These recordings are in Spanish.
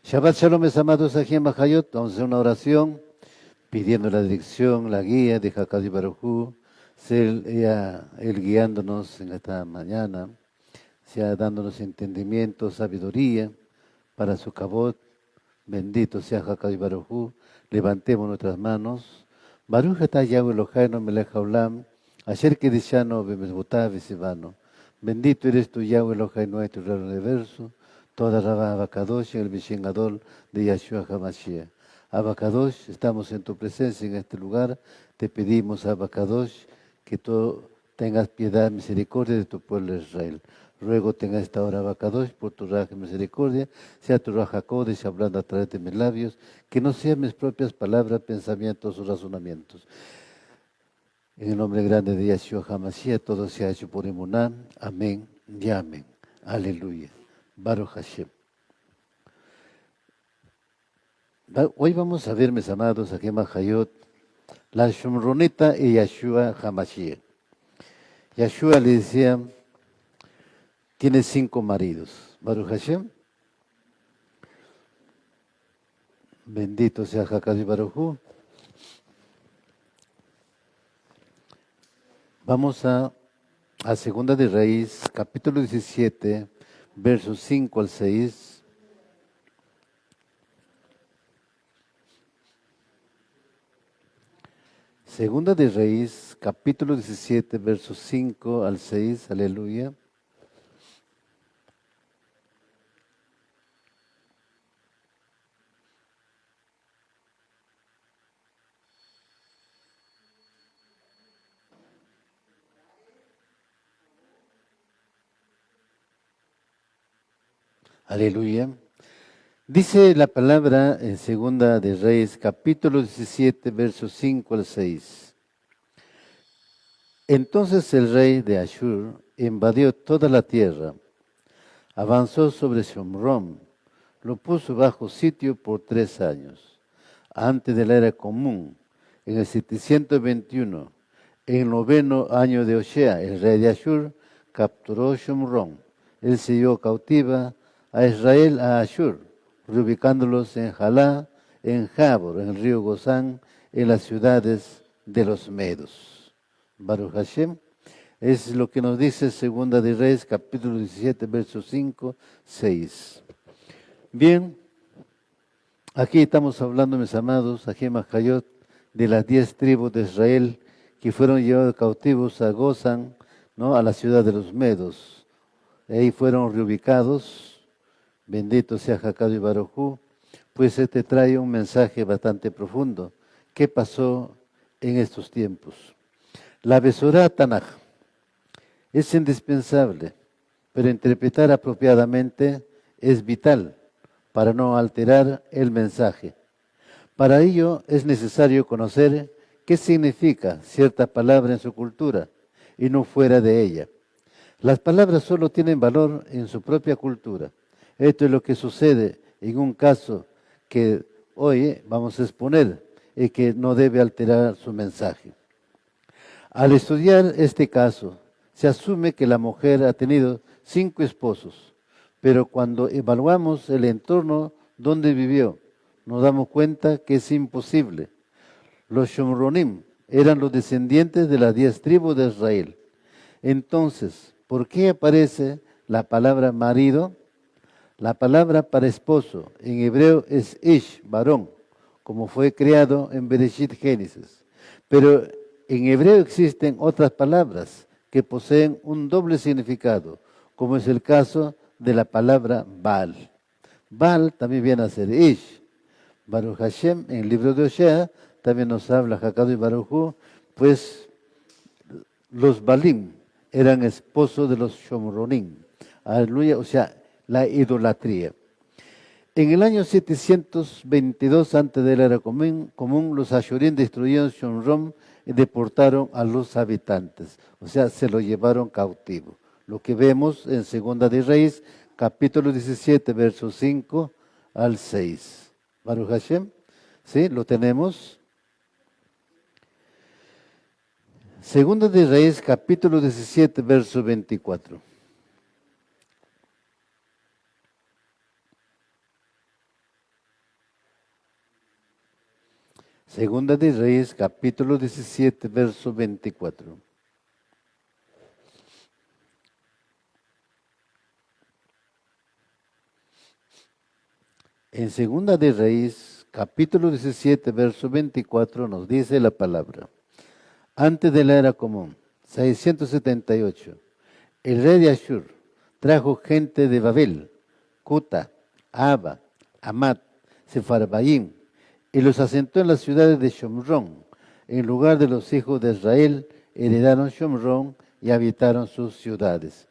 Shabbat Shalom, mis amados aquí en Bajayot. Vamos a hacer una oración pidiendo la dirección, la guía de Hakadosh Baruj Hu, sea Él guiándonos en esta mañana, sea dándonos entendimiento, sabiduría para su cabot. Bendito sea Hakadosh Baruj Hu. Levantemos nuestras manos. Baruch atah Yahweh Eloheinu melech haolam, asher kiddushanu b'mitzvotav v'tzivanu. Bendito eres tú, Yahweh Eloheinu, nuestro Rey del universo. Toda Rabá Abacadosh, en el Bishin Gadol de Yahshua HaMashiach. Abacadosh, estamos en tu presencia en este lugar. Te pedimos, Abacadosh, que tú tengas piedad, misericordia de tu pueblo Israel. Ruego tenga esta hora, Abacadosh, por tu raja y misericordia, sea tu raja Kodesh hablando a través de mis labios, que no sean mis propias palabras, pensamientos o razonamientos. En el nombre grande de Yahshua HaMashiach, todo se ha hecho por Emuná. Amén y amén. Aleluya. Baruch Hashem. Hoy vamos a ver, mis amados, aquí en Bajayot, la Shomronita y Yahshua HaMashiach. Yahshua le decía, tiene 5 maridos. Baruch Hashem. Bendito sea Hakadosh Baruj Hu. Vamos a Segunda de Reyes, capítulo 17, versos 5 al 6. Segunda de Reyes, capítulo 17, versos 5 al 6. Aleluya. Aleluya. Dice la palabra en Segunda de Reyes, capítulo 17, versos 5 al 6. Entonces el rey de Ashur invadió toda la tierra, avanzó sobre Shomrón, lo puso bajo sitio por 3 años. Antes de la era común, en el 721, en el 9º año de Osea, el rey de Ashur capturó Shomrón. Él se llevó cautiva a Israel a Ashur, reubicándolos en Jalá, en Jabor, en el río Gozán, en las ciudades de los Medos. Baruch Hashem, es lo que nos dice Segunda de Reyes, capítulo 17, versos 5, 6. Bien, aquí estamos hablando, mis amados, aquí en Bajayot, de las 10 tribus de Israel que fueron llevados cautivos a Gozán, ¿no?, a la ciudad de los Medos. Ahí fueron reubicados. Bendito sea Hakadosh Baruj Hu, pues este trae un mensaje bastante profundo. ¿Qué pasó en estos tiempos? La Besorá Tanaj es indispensable, pero interpretar apropiadamente es vital para no alterar el mensaje. Para ello es necesario conocer qué significa cierta palabra en su cultura y no fuera de ella. Las palabras solo tienen valor en su propia cultura. Esto es lo que sucede en un caso que hoy vamos a exponer y que no debe alterar su mensaje. Al estudiar este caso, se asume que la mujer ha tenido 5 esposos, pero cuando evaluamos el entorno donde vivió, nos damos cuenta que es imposible. Los Shomronim eran los descendientes de las 10 tribus de Israel. Entonces, ¿por qué aparece la palabra marido? La palabra para esposo en hebreo es ish, varón, como fue creado en Bereshit Génesis. Pero en hebreo existen otras palabras que poseen un doble significado, como es el caso de la palabra Baal. Baal también viene a ser ish. Baruch Hashem, en el libro de Osea, también nos habla Hakadosh Baruj Hu, pues los Balim eran esposos de los Shomronim. Aleluya, o sea, la idolatría. En el año 722 antes de la era común, los ashurín destruyeron Shomrón y deportaron a los habitantes. O sea, se lo llevaron cautivo. Lo que vemos en Segunda de Reyes, capítulo 17, versos 5 al 6. Baruch Hashem, ¿sí? Lo tenemos. Segunda de Reyes, capítulo 17, verso 24. Segunda de Reyes, capítulo 17, verso 24. En Segunda de Reyes, capítulo 17, verso 24, nos dice la palabra. Antes de la era común, 678, el rey de Ashur trajo gente de Babel, Cuta, Aba, Amat, Sefarbaim, y los asentó en las ciudades de Shomrón. En lugar de los hijos de Israel, heredaron Shomrón y habitaron sus ciudades.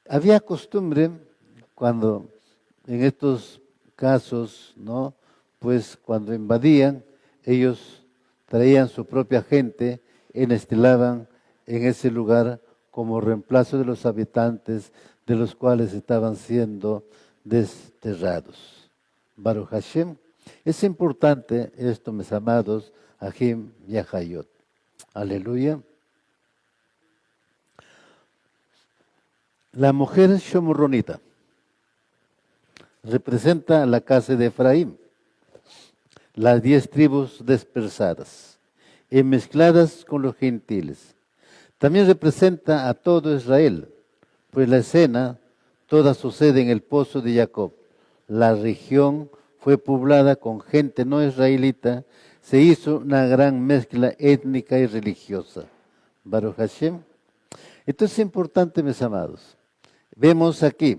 Había costumbre cuando en estos casos, ¿no? Pues cuando invadían, ellos traían su propia gente y instalaban en ese lugar como reemplazo de los habitantes de los cuales estaban siendo desterrados. Baruch Hashem. Es importante esto, mis amados, Ahim y Ahayot. Aleluya. La mujer shomronita representa la casa de Efraín, las 10 tribus dispersadas y mezcladas con los gentiles. También representa a todo Israel, pues la escena toda sucede en el pozo de Jacob. La región fue poblada con gente no israelita, se hizo una gran mezcla étnica y religiosa. Baruch Hashem. Esto es importante, mis amados. Vemos aquí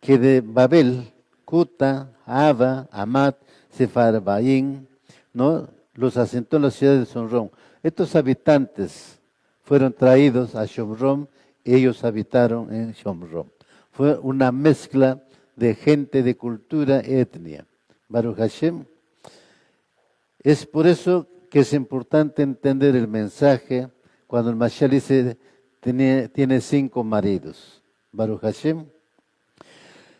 que de Babel, Cuta, Aba, Amat, Sefarbaim, ¿no? Los asentó en la ciudad de Shomrón. Estos habitantes fueron traídos a Shomrón y ellos habitaron en Shomrón. Fue una mezcla de gente, de cultura, etnia. Baruch Hashem. Es por eso que es importante entender el mensaje cuando el Mashiach dice tiene 5 maridos. Baruch Hashem.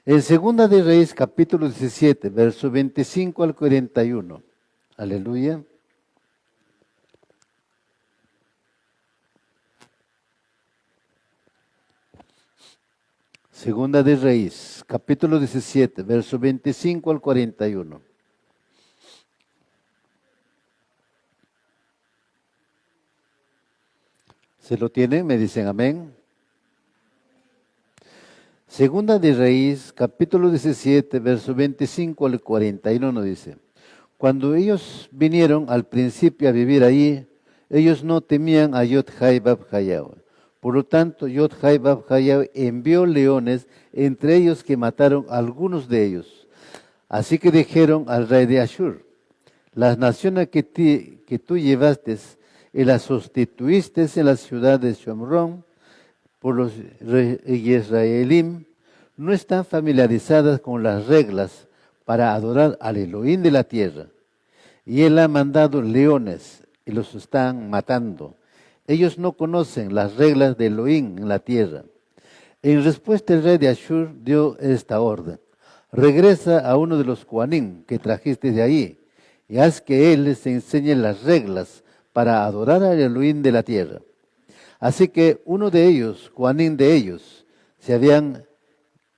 En Segunda de Reyes, capítulo 17, verso 25 al 41. Aleluya. Segunda de Reyes, capítulo 17, verso 25 al 41. ¿Se lo tienen? Me dicen amén. Segunda de Reyes, capítulo 17, verso 25 al 41 nos dice, cuando ellos vinieron al principio a vivir allí, ellos no temían a Yod-Hai Bab-Hayao. Por lo tanto, Yod-Hai Bab-Hayao envió leones, entre ellos que mataron a algunos de ellos. Así que dijeron al rey de Ashur, las naciones que tú llevaste y las sustituiste en la ciudad de Shomrón, por los israelíes, no están familiarizadas con las reglas para adorar al Elohim de la tierra. Y él ha mandado leones y los están matando. Ellos no conocen las reglas de Elohim en la tierra. En respuesta el rey de Ashur dio esta orden. Regresa a uno de los Kohanim que trajiste de ahí y haz que él les enseñe las reglas para adorar al Elohim de la tierra. Así que uno de ellos, Kohanim de ellos se habían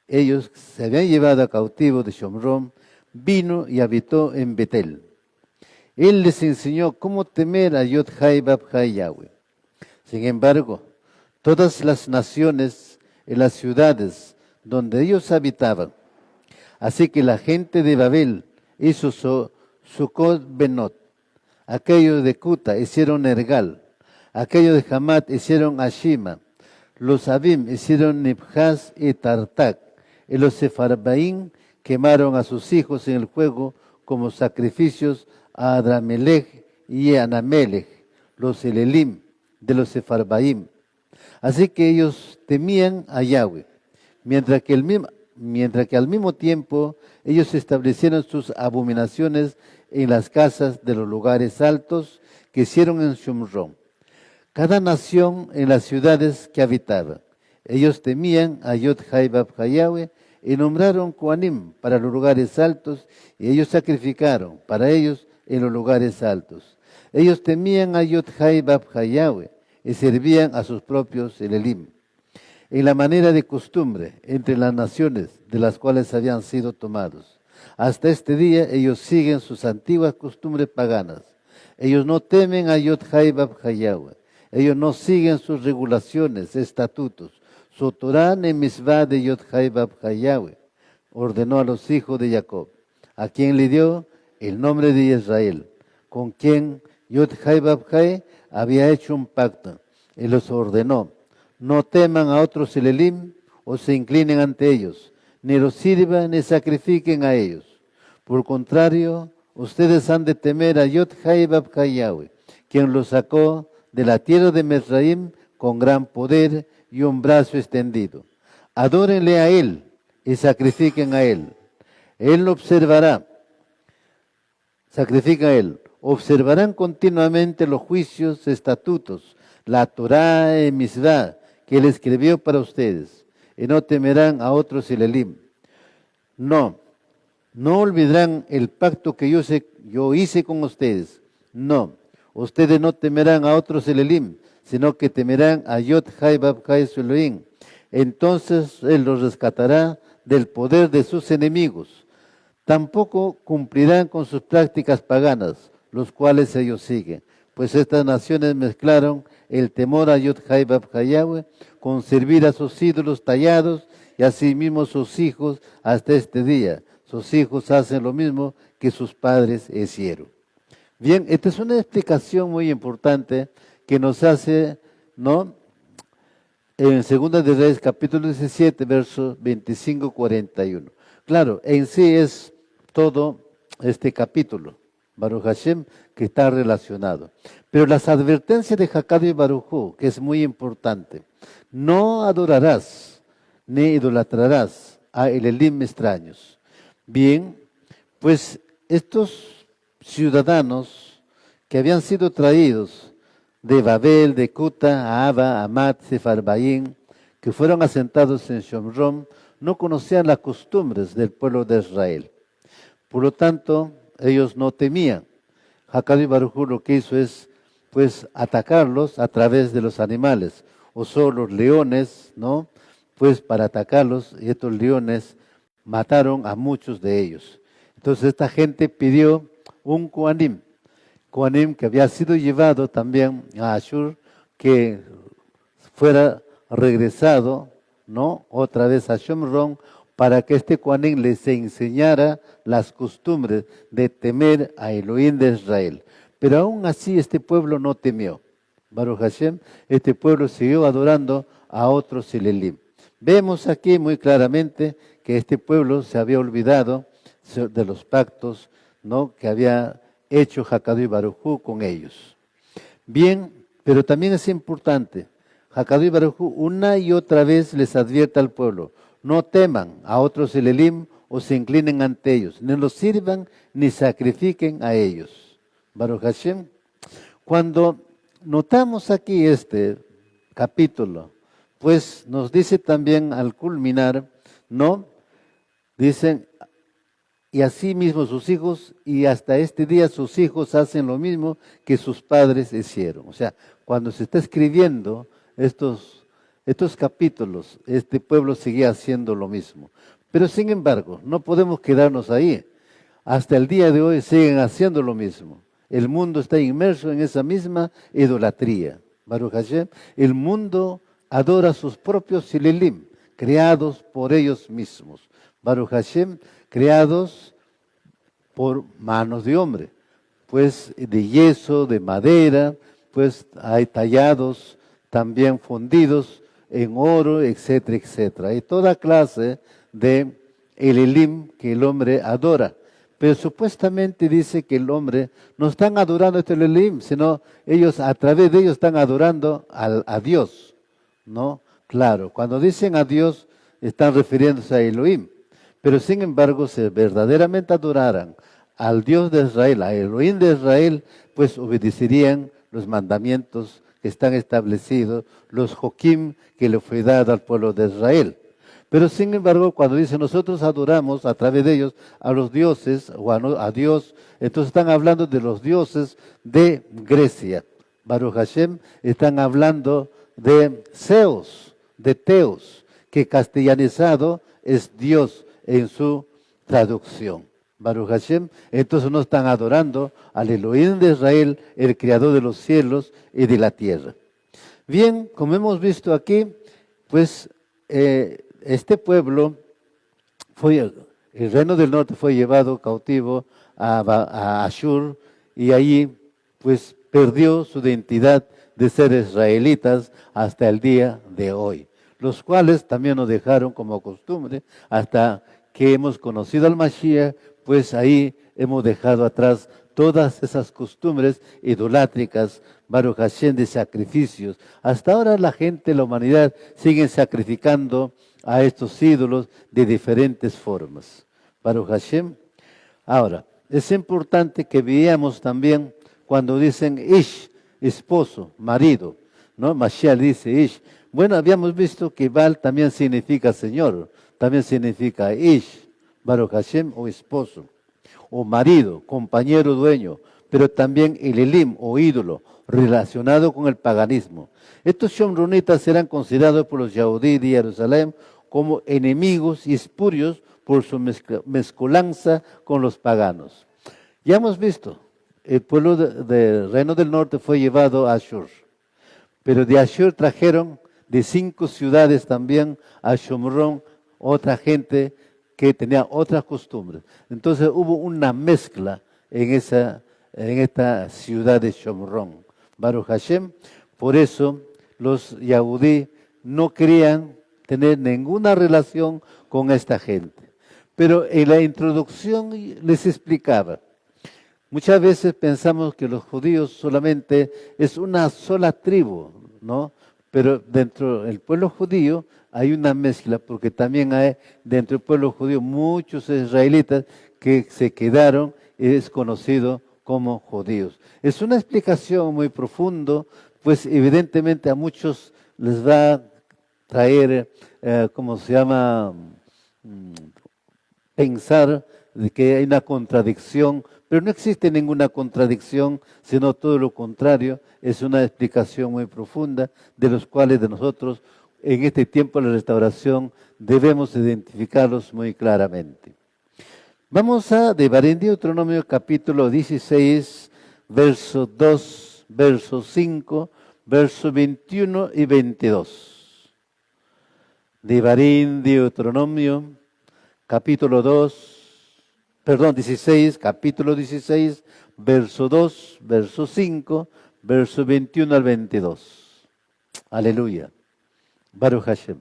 llevado a cautivo de Shomrón, vino y habitó en Betel. Él les enseñó cómo temer a Yod-Hai Bab-Hai Yahweh. Sin embargo, todas las naciones en las ciudades donde ellos habitaban, así que la gente de Babel hizo Sucot Benot, aquellos de Cuta hicieron Nergal, aquellos de Hamat hicieron Ashima, los Abim hicieron Nibhaz y Tartak, y los Sefarbaim quemaron a sus hijos en el fuego como sacrificios a Adramelech y a Anamelech, los Elelim de los Sefarbaim. Así que ellos temían a Yahweh, mientras que al mismo tiempo ellos establecieron sus abominaciones en las casas de los lugares altos que hicieron en Shomrón. Cada nación en las ciudades que habitaba. Ellos temían a Yod-Hai Bab-Hai Yahweh y nombraron Kohanim para los lugares altos y ellos sacrificaron para ellos en los lugares altos. Ellos temían a Yod-Hai Bab-Hai Yahweh y servían a sus propios Elelim. En la manera de costumbre entre las naciones de las cuales habían sido tomados. Hasta este día ellos siguen sus antiguas costumbres paganas. Ellos no temen a Yod-Hai Bab-Yahweh. Ellos no siguen sus regulaciones, estatutos. Su Torah en Misvah de Yod-Hai Bab-Yahweh ordenó a los hijos de Jacob, a quien le dio el nombre de Israel, con quien Yod-Hai Bab-Hai había hecho un pacto. Y los ordenó: no teman a otros Elelim o se inclinen ante ellos, ni los sirvan ni sacrifiquen a ellos. Por contrario, ustedes han de temer a Yod-Hai Bab-Hai Yahweh, quien los sacó de la tierra de Mesraim con gran poder y un brazo extendido. Adórenle a él y sacrifiquen a él. Él lo observará. Sacrifica a él. Observarán continuamente los juicios, estatutos, la Torah y Misvah que él escribió para ustedes, y no temerán a otros Elelim. No olvidarán el pacto que yo hice con ustedes. No, ustedes no temerán a otros Elelim, sino que temerán a Yod-Hai Bab-Hai su Elohim. Entonces él los rescatará del poder de sus enemigos. Tampoco cumplirán con sus prácticas paganas, los cuales ellos siguen, pues estas naciones mezclaron el temor a Yod-Hai Bab-Hai Yahweh con servir a sus ídolos tallados, y asimismo sus hijos hasta este día. Sus hijos hacen lo mismo que sus padres hicieron. Bien, esta es una explicación muy importante que nos hace, ¿no?, en Segunda de Reyes, capítulo 17, versos 25-41. Claro, en sí es todo este capítulo, Baruch Hashem, que está relacionado. Pero las advertencias de Hakad y Baruj, que es muy importante: no adorarás ni idolatrarás a Elelim extraños. Bien, pues estos ciudadanos que habían sido traídos de Babel, de Cuta, Aba, Amat, Sefarbaín, que fueron asentados en Shomrom, no conocían las costumbres del pueblo de Israel. Por lo tanto, ellos no temían. Hakad y Baruj lo que hizo es, pues, atacarlos a través de los animales. Usó los leones, ¿no?, pues para atacarlos, y estos leones mataron a muchos de ellos. Entonces esta gente pidió un Kohanim que había sido llevado también a Ashur, que fuera regresado, ¿no?, otra vez a Shomron, para que este Kohanim les enseñara las costumbres de temer a Elohim de Israel. Pero aún así este pueblo no temió. Baruch Hashem, este pueblo siguió adorando a otros Elelim. Vemos aquí muy claramente que este pueblo se había olvidado de los pactos, ¿no?, que había hecho Hakad y Baruj con ellos. Bien, pero también es importante, Hakad y Baruj una y otra vez les advierte al pueblo: no teman a otros Elelim o se inclinen ante ellos, ni los sirvan ni sacrifiquen a ellos. Baruch Hashem. Cuando notamos aquí este capítulo, pues nos dice también al culminar, ¿no?, dicen: y así mismo sus hijos, y hasta este día sus hijos hacen lo mismo que sus padres hicieron. O sea, cuando se está escribiendo estos capítulos, este pueblo seguía haciendo lo mismo. Pero sin embargo, no podemos quedarnos ahí. Hasta el día de hoy siguen haciendo lo mismo. El mundo está inmerso en esa misma idolatría. Baruch Hashem, el mundo adora sus propios Elelim, creados por ellos mismos. Baruch Hashem, creados por manos de hombre, pues de yeso, de madera, pues hay tallados, también fundidos en oro, etcétera, etcétera. Hay toda clase de Elelim que el hombre adora. Pero supuestamente dice que el hombre no están adorando este Elelim, sino ellos, a través de ellos, están adorando a Dios, ¿no? Claro, cuando dicen a Dios, están refiriéndose a Elohim. Pero sin embargo, si verdaderamente adoraran al Dios de Israel, a Elohim de Israel, pues obedecerían los mandamientos que están establecidos, los Joquim que le fue dado al pueblo de Israel. Pero sin embargo, cuando dice nosotros adoramos a través de ellos a los dioses o a Dios, entonces están hablando de los dioses de Grecia. Baruch Hashem, están hablando de Zeus, de Teos, que castellanizado es Dios en su traducción. Baruch Hashem, entonces no están adorando al Elohim de Israel, el creador de los cielos y de la tierra. Bien, como hemos visto aquí, pues este pueblo el reino del norte fue llevado cautivo a Ashur y allí pues perdió su identidad de ser israelitas hasta el día de hoy, los cuales también nos dejaron como costumbre hasta que hemos conocido al Mashiach, pues ahí hemos dejado atrás todas esas costumbres idolátricas, Baruch Hashem, de sacrificios. Hasta ahora la gente, la humanidad, sigue sacrificando a estos ídolos de diferentes formas. Baruch Hashem. Ahora, es importante que veamos también cuando dicen Ish, esposo, marido, ¿no? Mashiach dice Ish. Bueno, habíamos visto que Baal también significa Señor, también significa Ish, Baruch Hashem, o esposo, o marido, compañero, dueño, pero también el Elim, o ídolo, relacionado con el paganismo. Estos shomronitas eran considerados por los Yahudí de Jerusalén como enemigos y espurios por su mezcolanza con los paganos. Ya hemos visto, el pueblo del Reino del Norte fue llevado a Ashur, pero de Ashur trajeron de 5 ciudades también a Shomrón otra gente que tenía otras costumbres. Entonces hubo una mezcla en esta ciudad de Shomrón. Baruch Hashem, por eso los Yahudí no querían tener ninguna relación con esta gente. Pero en la introducción les explicaba, muchas veces pensamos que los judíos solamente es una sola tribu, ¿no? Pero dentro del pueblo judío hay una mezcla, porque también hay dentro del pueblo judío muchos israelitas que se quedaron y es conocido como judíos. Es una explicación muy profunda, pues evidentemente a muchos les va a traer, ¿cómo se llama? Pensar de que hay una contradicción, pero no existe ninguna contradicción, sino todo lo contrario, es una explicación muy profunda de los cuales de nosotros en este tiempo de la restauración debemos identificarlos muy claramente. Vamos a Devarim, Deuteronomio capítulo 16, verso 2, verso 5, verso 21 y 22. Devarim, Deuteronomio capítulo 16, capítulo 16, verso 2, verso 5, verso 21 al 22. Aleluya. Baruch Hashem.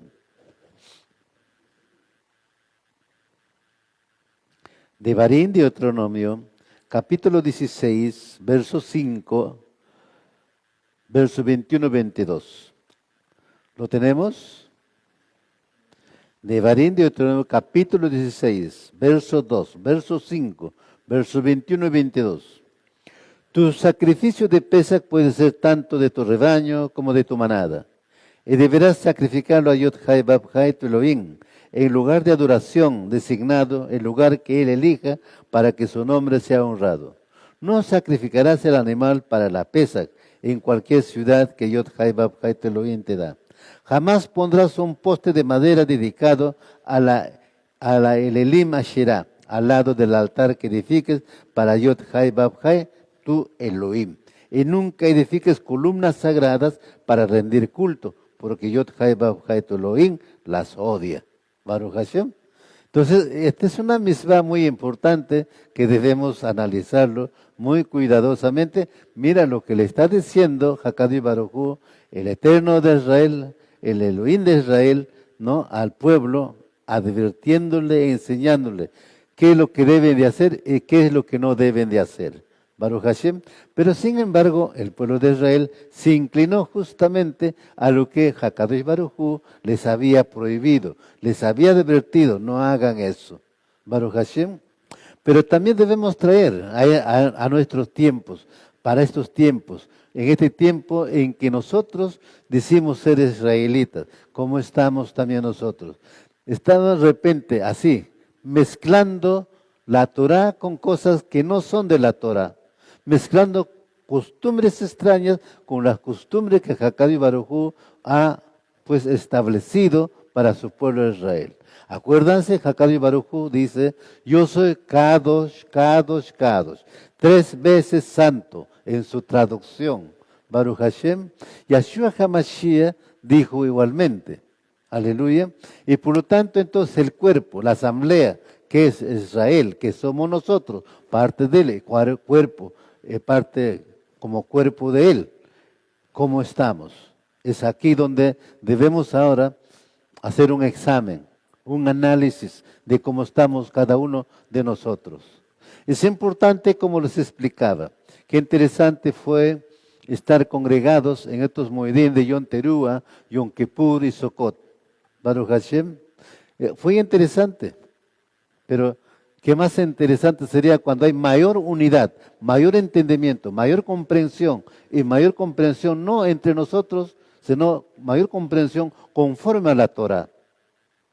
Devarim, Deuteronomio, capítulo 16, verso 5, verso 21 y 22. ¿Lo tenemos? Devarim, Deuteronomio, capítulo 16, verso 2, verso 5, verso 21 y 22. Tu sacrificio de Pesach puede ser tanto de tu rebaño como de tu manada, y deberás sacrificarlo a Yod-Hai Bab-Hai tu Elohim, en lugar de adoración designado, el lugar que él elija para que su nombre sea honrado. No sacrificarás el animal para la Pesach en cualquier ciudad que Yod-Hai Bab-Hai tu Elohim te da. Jamás pondrás un poste de madera dedicado a la Elim Asherah, al lado del altar que edifiques para Yod-Hai Bab-Hai tu Elohim. Y nunca edifiques columnas sagradas para rendir culto, porque Yod-Hai Bab-Hai tu Elohim las odia. Baruch Hashem. Entonces, esta es una misma muy importante que debemos analizarlo muy cuidadosamente. Mira lo que le está diciendo Hakadi Baruj Hu, el Eterno de Israel, el Elohim de Israel, ¿no? Al pueblo, advirtiéndole, enseñándole qué es lo que deben de hacer y qué es lo que no deben de hacer. Baruch Hashem. Pero sin embargo, el pueblo de Israel se inclinó justamente a lo que Hakadosh Baruj Hu les había prohibido, les había advertido, no hagan eso. Baruch Hashem. Pero también debemos traer a nuestros tiempos, para estos tiempos, en este tiempo en que nosotros decimos ser israelitas, como estamos también nosotros. Estamos de repente así, mezclando la Torah con cosas que no son de la Torah, mezclando costumbres extrañas con las costumbres que Hakadosh Baruj Hu ha pues establecido para su pueblo de Israel. Acuérdense, Hakadosh Baruj Hu dice, yo soy Kadosh, Kadosh, Kadosh. 3 veces santo en su traducción. Baruch Hashem. Yahshua HaMashiach dijo igualmente. Aleluya. Y por lo tanto, entonces el cuerpo, la asamblea, que es Israel, que somos nosotros, parte de él, cuerpo, parte como cuerpo de él. ¿Cómo estamos? Es aquí donde debemos ahora hacer un examen, un análisis de cómo estamos cada uno de nosotros. Es importante, como les explicaba, qué interesante fue estar congregados en estos moedim de Yom Teruah, Yom Kippur y Sukkot. Baruch Hashem, fue interesante, pero qué más interesante sería cuando hay mayor unidad, mayor entendimiento, mayor comprensión, y mayor comprensión no entre nosotros, sino mayor comprensión conforme a la Torah.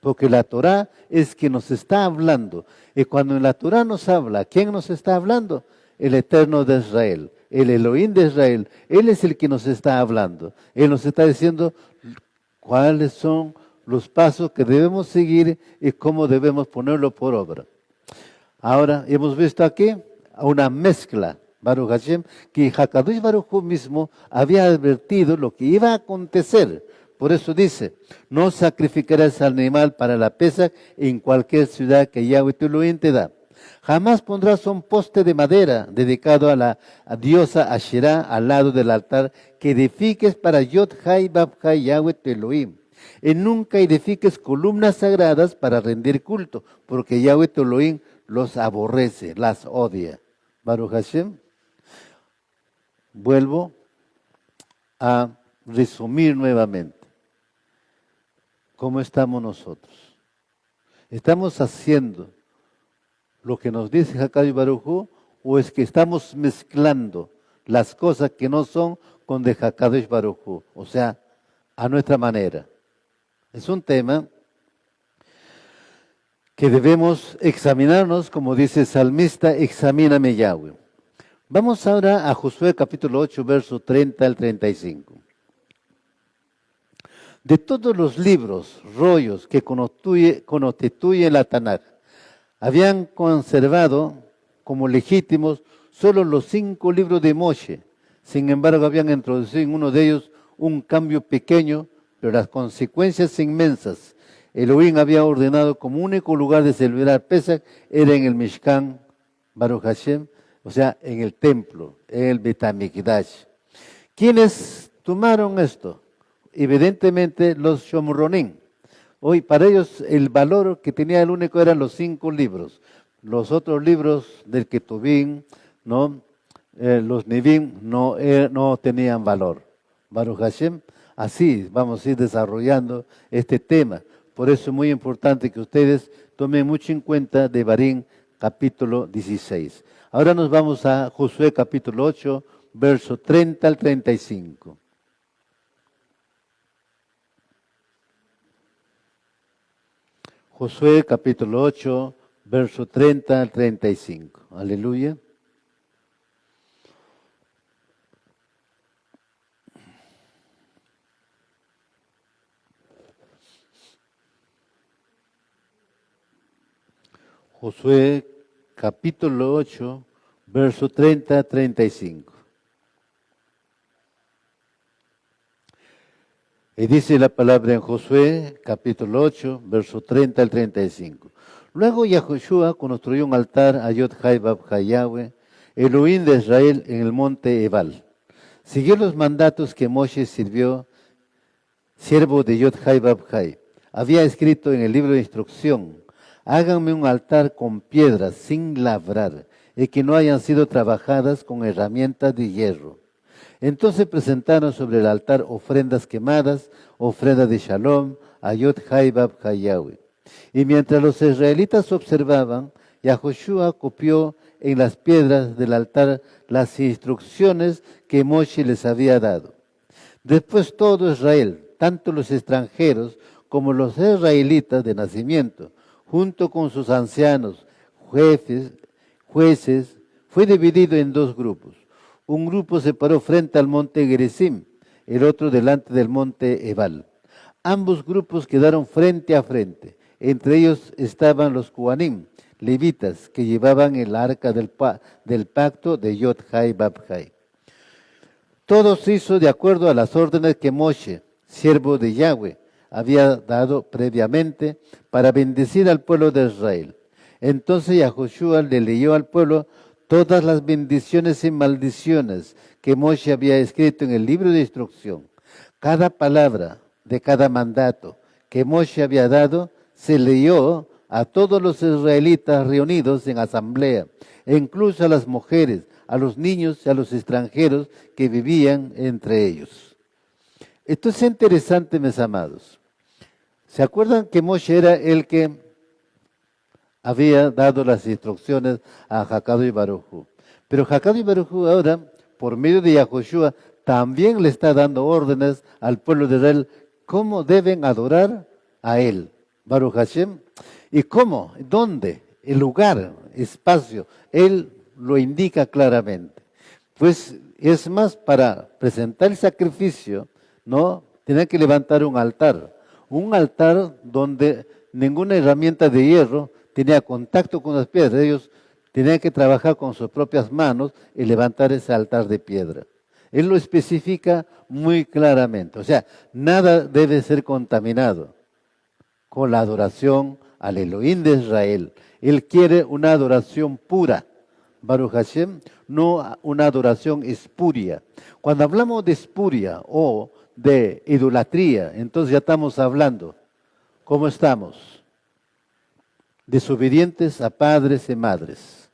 Porque la Torah es que nos está hablando. Y cuando en la Torah nos habla, ¿quién nos está hablando? El Eterno de Israel, el Elohim de Israel. Él es el que nos está hablando. Él nos está diciendo cuáles son los pasos que debemos seguir y cómo debemos ponerlo por obra. Ahora, hemos visto aquí una mezcla, Baruch Hashem, que Hakadosh Baruj Hu mismo había advertido lo que iba a acontecer. Por eso dice, no sacrificarás al animal para la Pesach en cualquier ciudad que Yahweh tu Elohim te da. Jamás pondrás un poste de madera dedicado a la diosa Asherah al lado del altar que edifiques para Yod Hai Bab Hai Yahweh tu Elohim. Y nunca edifiques columnas sagradas para rendir culto, porque Yahweh tu Elohim los aborrece, las odia. Baruch Hashem. Vuelvo a resumir nuevamente. ¿Cómo estamos nosotros? ¿Estamos haciendo lo que nos dice Hakadosh Baruj Hu o es que estamos mezclando las cosas que no son con de Hakadosh Baruj Hu? O sea, a nuestra manera. Es un tema que debemos examinarnos, como dice el salmista, examíname Yahweh. Vamos ahora a Josué capítulo 8, verso 30 al 35. De todos los libros, rollos que constituyen la Tanaj, habían conservado como legítimos solo los 5 libros de Moshe. Sin embargo, habían introducido en uno de ellos un cambio pequeño, pero las consecuencias inmensas. Elohim había ordenado como único lugar de celebrar Pesach era en el Mishkan, Baruch Hashem, o sea, en el templo, en el Bet HaMikdash. ¿Quiénes tomaron esto? Evidentemente los Shomronim. Hoy para ellos el valor que tenía el único eran los 5 libros. Los otros libros del Ketuvim, ¿no? Los Nevim no tenían valor. Baruch Hashem, así vamos a ir desarrollando este tema. Por eso es muy importante que ustedes tomen mucho en cuenta Devarim capítulo 16. Ahora nos vamos a Josué capítulo 8, verso 30 al 35. Josué capítulo 8, verso 30 al 35. Aleluya. Josué capítulo 8, verso 30 al 35. Y dice la palabra en Josué, capítulo 8, verso 30 al 35. Luego Yahushua construyó un altar a Yod Hai Bab Hai Yahweh, Elohim de Israel, en el monte Ebal. Siguió los mandatos que Moshe sirvió, siervo de Yod Hai Bab Hai. Había escrito en el libro de instrucción, háganme un altar con piedras sin labrar y que no hayan sido trabajadas con herramientas de hierro. Entonces presentaron sobre el altar ofrendas quemadas, ofrendas de shalom, a Yod Hai Bab Hai Yahweh. Y mientras los israelitas observaban, Yahushua copió en las piedras del altar las instrucciones que Moshe les había dado. Después todo Israel, tanto los extranjeros como los israelitas de nacimiento, junto con sus ancianos, jueces, fue dividido en 2 grupos. Un grupo se paró frente al monte Gerizim, el otro delante del monte Ebal. Ambos grupos quedaron frente a frente. Entre ellos estaban los Kuanim, levitas, que llevaban el arca del pacto de Yod-Hai Bab-Hai. Todo se hizo de acuerdo a las órdenes que Moshe, siervo de Yahweh, había dado previamente para bendecir al pueblo de Israel. Entonces Yahoshua le leyó al pueblo todas las bendiciones y maldiciones que Moshe había escrito en el libro de instrucción. Cada palabra de cada mandato que Moshe había dado se leyó a todos los israelitas reunidos en asamblea, e incluso a las mujeres, a los niños y a los extranjeros que vivían entre ellos. Esto es interesante, mis amados. ¿Se acuerdan que Moshe era el que había dado las instrucciones a Jacado y Barujú? Pero Jacado y Barujú ahora, por medio de Yahoshua, también le está dando órdenes al pueblo de Israel cómo deben adorar a él, Baruch Hashem. ¿Y cómo? ¿Dónde? El lugar, espacio. Él lo indica claramente. Pues es más, para presentar el sacrificio, ¿no? Tienen que levantar un altar donde ninguna herramienta de hierro tenía contacto con las piedras. Ellos tenían que trabajar con sus propias manos y levantar ese altar de piedra. Él lo especifica muy claramente. O sea, nada debe ser contaminado con la adoración al Elohim de Israel. Él quiere una adoración pura, Baruch Hashem, no una adoración espuria. Cuando hablamos de espuria o de idolatría, entonces ya estamos hablando, ¿cómo estamos? Desobedientes a padres y madres.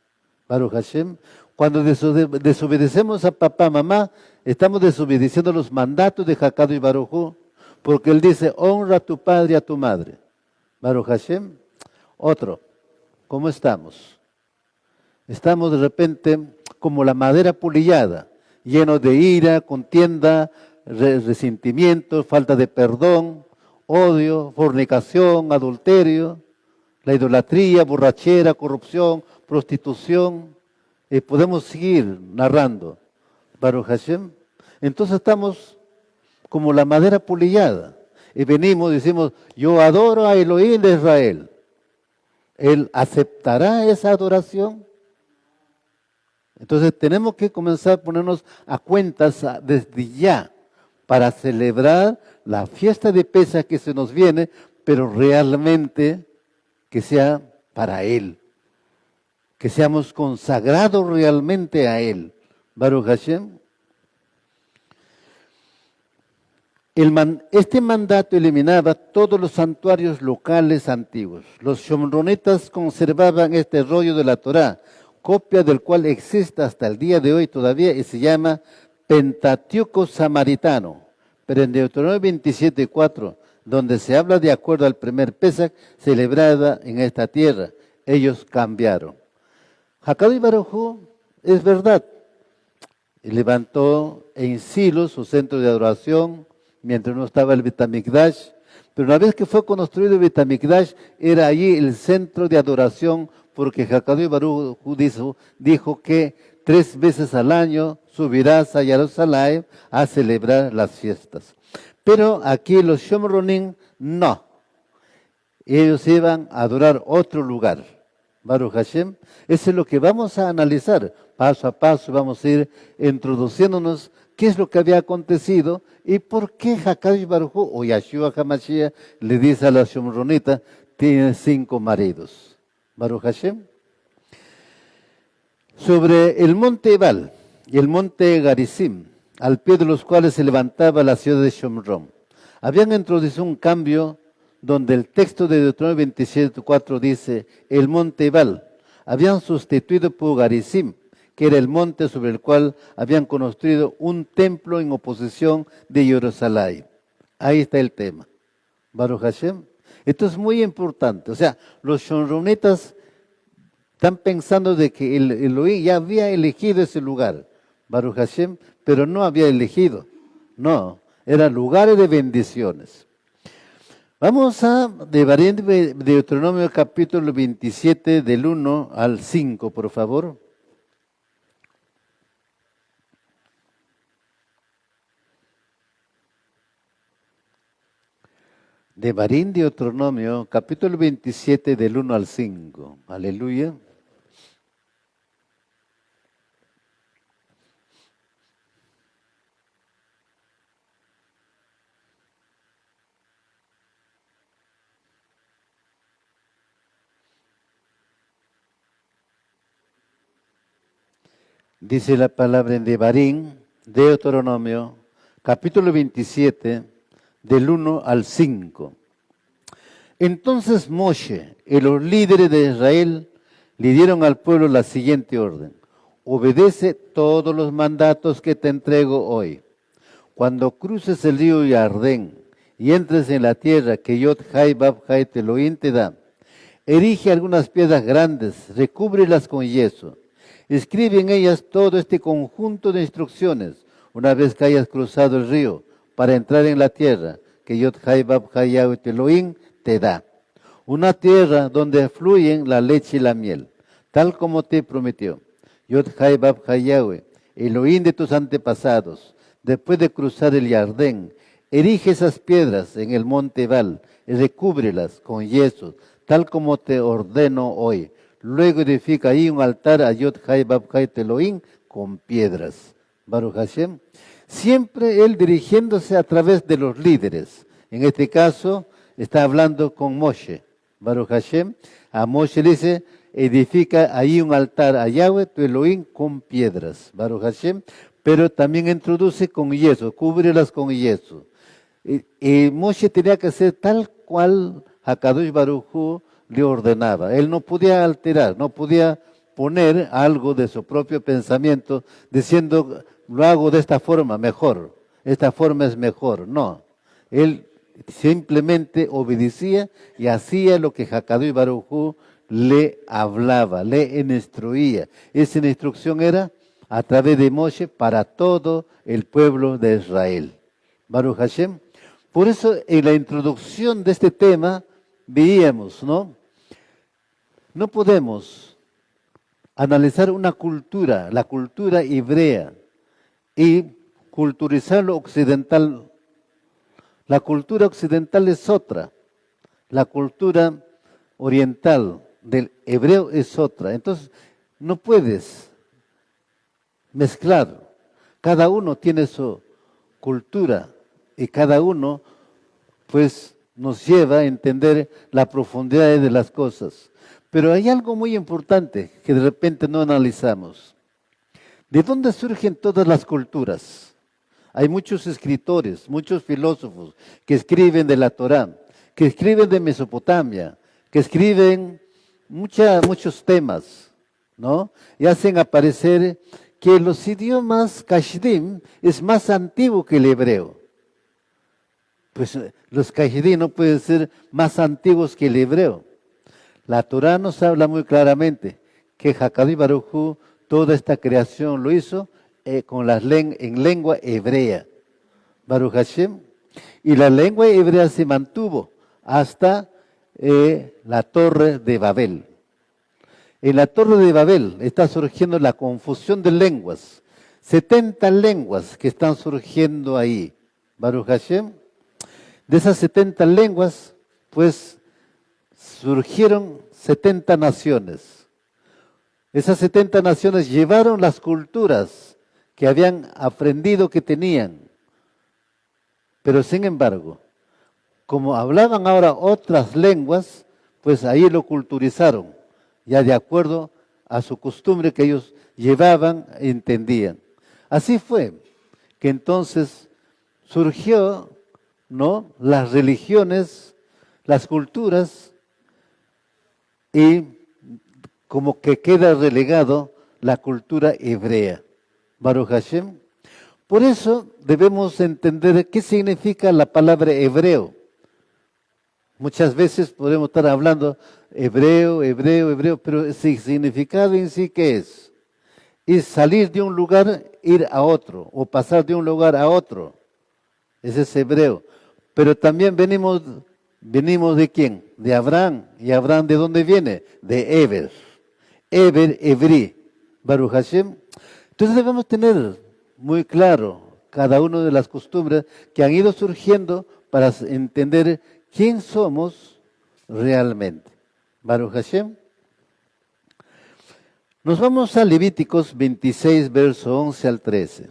Baruch Hashem, cuando desobedecemos a papá, mamá, estamos desobedeciendo los mandatos de Jacado y Barujú, porque él dice, honra a tu padre y a tu madre. Baruch Hashem. Otro, ¿cómo estamos? Estamos de repente como la madera polillada, llenos de ira, contienda, resentimiento, falta de perdón, odio, fornicación, adulterio, la idolatría, borrachera, corrupción, prostitución. Podemos seguir narrando. Baruch Hashem. Entonces estamos como la madera polillada. Y venimos y decimos, yo adoro a Elohim de Israel. ¿Él aceptará esa adoración? Entonces tenemos que comenzar a ponernos a cuentas desde ya para celebrar la fiesta de Pesaj que se nos viene, pero realmente que sea para Él. Que seamos consagrados realmente a Él. Baruch Hashem. Este mandato eliminaba todos los santuarios locales antiguos. Los shomronitas conservaban este rollo de la Torá, copia del cual existe hasta el día de hoy todavía y se llama Pentateuco Samaritano. Pero en Deuteronomio 27:4, donde se habla de acuerdo al primer Pesaj celebrada en esta tierra, ellos cambiaron. Jacado y Barujú, es verdad, levantó en Silo su centro de adoración, mientras no estaba el Bet HaMikdash, pero una vez que fue construido el Bet HaMikdash, era allí el centro de adoración, porque Jacado y Barujú dijo que 3 veces al año subirás a Jerusalén a celebrar las fiestas. Pero aquí los Shomronim no. Ellos iban a adorar otro lugar. Baruch Hashem, eso es lo que vamos a analizar. Paso a paso vamos a ir introduciéndonos qué es lo que había acontecido y por qué Jacado y Barujú o Yahshua HaMashiach le dice a la Shomronita, tiene 5 maridos. Baruch Hashem. Sobre el monte Ebal y el monte Garizim, al pie de los cuales se levantaba la ciudad de Shomron, habían introducido un cambio donde el texto de Deuteronomio 27:4 dice, el monte Ebal, habían sustituido por Garizim, que era el monte sobre el cual habían construido un templo en oposición de Jerusalén. Ahí está el tema. Baruch Hashem. Esto es muy importante. O sea, los shomronitas están pensando de que el Elohim ya había elegido ese lugar, Baruch Hashem, pero no había elegido. No, eran lugares de bendiciones. Vamos a debatir Deuteronomio capítulo 27 del 1 al 5, por favor. Devarim, Deuteronomio, capítulo 27, del 1 al 5. Aleluya. Dice la palabra en Devarim, Deuteronomio, capítulo 27, del 1 al 5. Entonces Moshe y los líderes de Israel le dieron al pueblo la siguiente orden: obedece todos los mandatos que te entrego hoy. Cuando cruces el río Jardén y entres en la tierra que Yod Hai Bab Hai Elohim te da, erige algunas piedras grandes, recúbrelas con yeso. Escribe en ellas todo este conjunto de instrucciones una vez que hayas cruzado el río para entrar en la tierra que Yod Hai Bab Hai Elohim te da. Una tierra donde fluyen la leche y la miel, tal como te prometió. Yod Hai Bab Hai Elohim de tus antepasados. Después de cruzar el Jardín, erige esas piedras en el monte Ebal y recúbrelas con yeso, tal como te ordeno hoy. Luego edifica ahí un altar a Yod Hai Bab Hai Elohim con piedras. Baruch Hashem. Siempre él dirigiéndose a través de los líderes. En este caso, está hablando con Moshe. Baruch Hashem. A Moshe le dice, edifica ahí un altar a Yahweh, tu Elohim, con piedras. Baruch Hashem. Pero también introduce con yeso, cúbrelas con yeso. Y Moshe tenía que hacer tal cual Hakadosh Baruj Hu le ordenaba. Él no podía alterar, no podía poner algo de su propio pensamiento diciendo, lo hago de esta forma, mejor. Esta forma es mejor. No. Él simplemente obedecía y hacía lo que Hakadosh Baruj Hu le hablaba, le instruía. Esa instrucción era a través de Moshe para todo el pueblo de Israel. Baruch Hashem. Por eso en la introducción de este tema veíamos, ¿no? No podemos analizar una cultura, la cultura hebrea, y culturizar lo occidental. La cultura occidental es otra. La cultura oriental del hebreo es otra. Entonces, no puedes mezclar. Cada uno tiene su cultura y cada uno, pues, nos lleva a entender la profundidad de las cosas. Pero hay algo muy importante que de repente no analizamos. ¿De dónde surgen todas las culturas? Hay muchos escritores, muchos filósofos que escriben de la Torá, que escriben de Mesopotamia, que escriben muchos temas, ¿no? Y hacen aparecer que los idiomas Kashdim es más antiguo que el hebreo. Pues los Kashdim no pueden ser más antiguos que el hebreo. La Torá nos habla muy claramente que Hakadosh Baruj Hu toda esta creación lo hizo en lengua hebrea. Baruch Hashem. Y la lengua hebrea se mantuvo hasta la Torre de Babel. En la Torre de Babel está surgiendo la confusión de lenguas. 70 lenguas que están surgiendo ahí. Baruch Hashem. De esas 70 lenguas, pues surgieron 70 naciones. Esas 70 naciones llevaron las culturas que habían aprendido que tenían. Pero sin embargo, como hablaban ahora otras lenguas, pues ahí lo culturizaron, ya de acuerdo a su costumbre que ellos llevaban e entendían. Así fue que entonces surgió, ¿no?, las religiones, las culturas, y como que queda relegado la cultura hebrea. Baruch Hashem. Por eso debemos entender qué significa la palabra hebreo. Muchas veces podemos estar hablando hebreo, pero el significado en sí, ¿qué es? Es salir de un lugar, ir a otro, o pasar de un lugar a otro. Ese es hebreo. Pero también venimos ¿de quién? De Abraham. ¿Y Abraham de dónde viene? De Eber. Eber, Hebrí. Baruch Hashem. Entonces debemos tener muy claro cada una de las costumbres que han ido surgiendo para entender ¿Quién somos realmente? Baruch Hashem. Nos vamos a Levíticos 26, verso 11 al 13.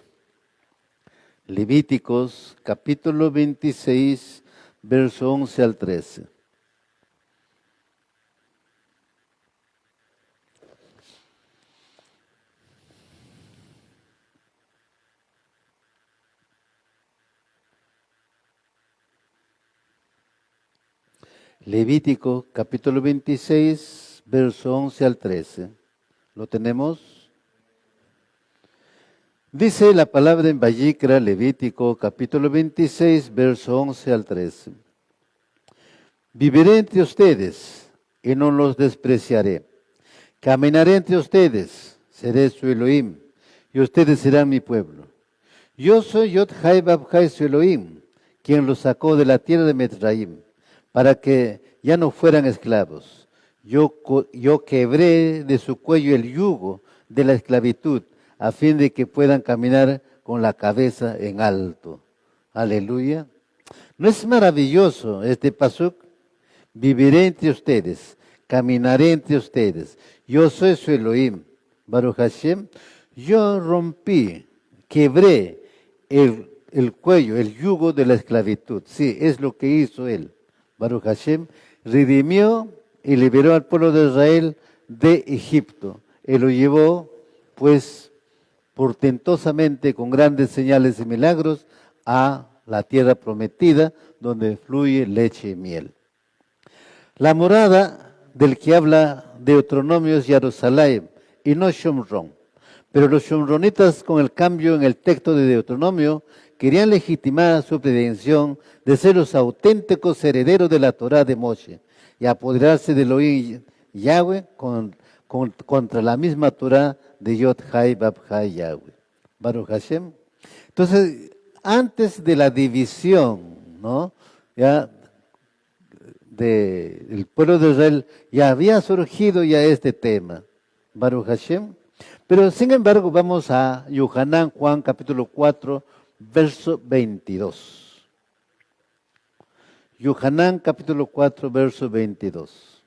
Levíticos capítulo 26, verso 11 al 13. Levítico capítulo 26, verso 11 al 13. ¿Lo tenemos? Dice la palabra en Vayikra, Levítico capítulo 26, verso 11 al 13. Viviré entre ustedes y no los despreciaré. Caminaré entre ustedes, seré su Elohim, y ustedes serán mi pueblo. Yo soy Yod-Hai Bab-Hai su Elohim, quien los sacó de la tierra de Mitzrayim, para que ya no fueran esclavos. Yo quebré de su cuello el yugo de la esclavitud, a fin de que puedan caminar con la cabeza en alto. Aleluya. ¿No es maravilloso este pasuk? Viviré entre ustedes, caminaré entre ustedes. Yo soy su Elohim. Baruch Hashem. Yo rompí, quebré el cuello, el yugo de la esclavitud. Sí, es lo que hizo él. Baruch Hashem redimió y liberó al pueblo de Israel de Egipto. Él lo llevó, pues, portentosamente, con grandes señales y milagros, a la tierra prometida, donde fluye leche y miel. La morada del que habla Deuteronomio es Jerusalén y no Shomron. Pero los shomronitas, con el cambio en el texto de Deuteronomio, querían legitimar su pretensión de ser los auténticos herederos de la Torá de Moshe y apoderarse del Elohim Yahweh contra la misma Torá de Yod-Hai Bab-Hai Yahweh. Baruch Hashem. Entonces, antes de la división, ¿no? Ya del pueblo de Israel, ya había surgido ya este tema. Baruch Hashem. Pero sin embargo, vamos a Yohanan, Juan capítulo 4, verso 22. Yohanan capítulo 4, verso 22.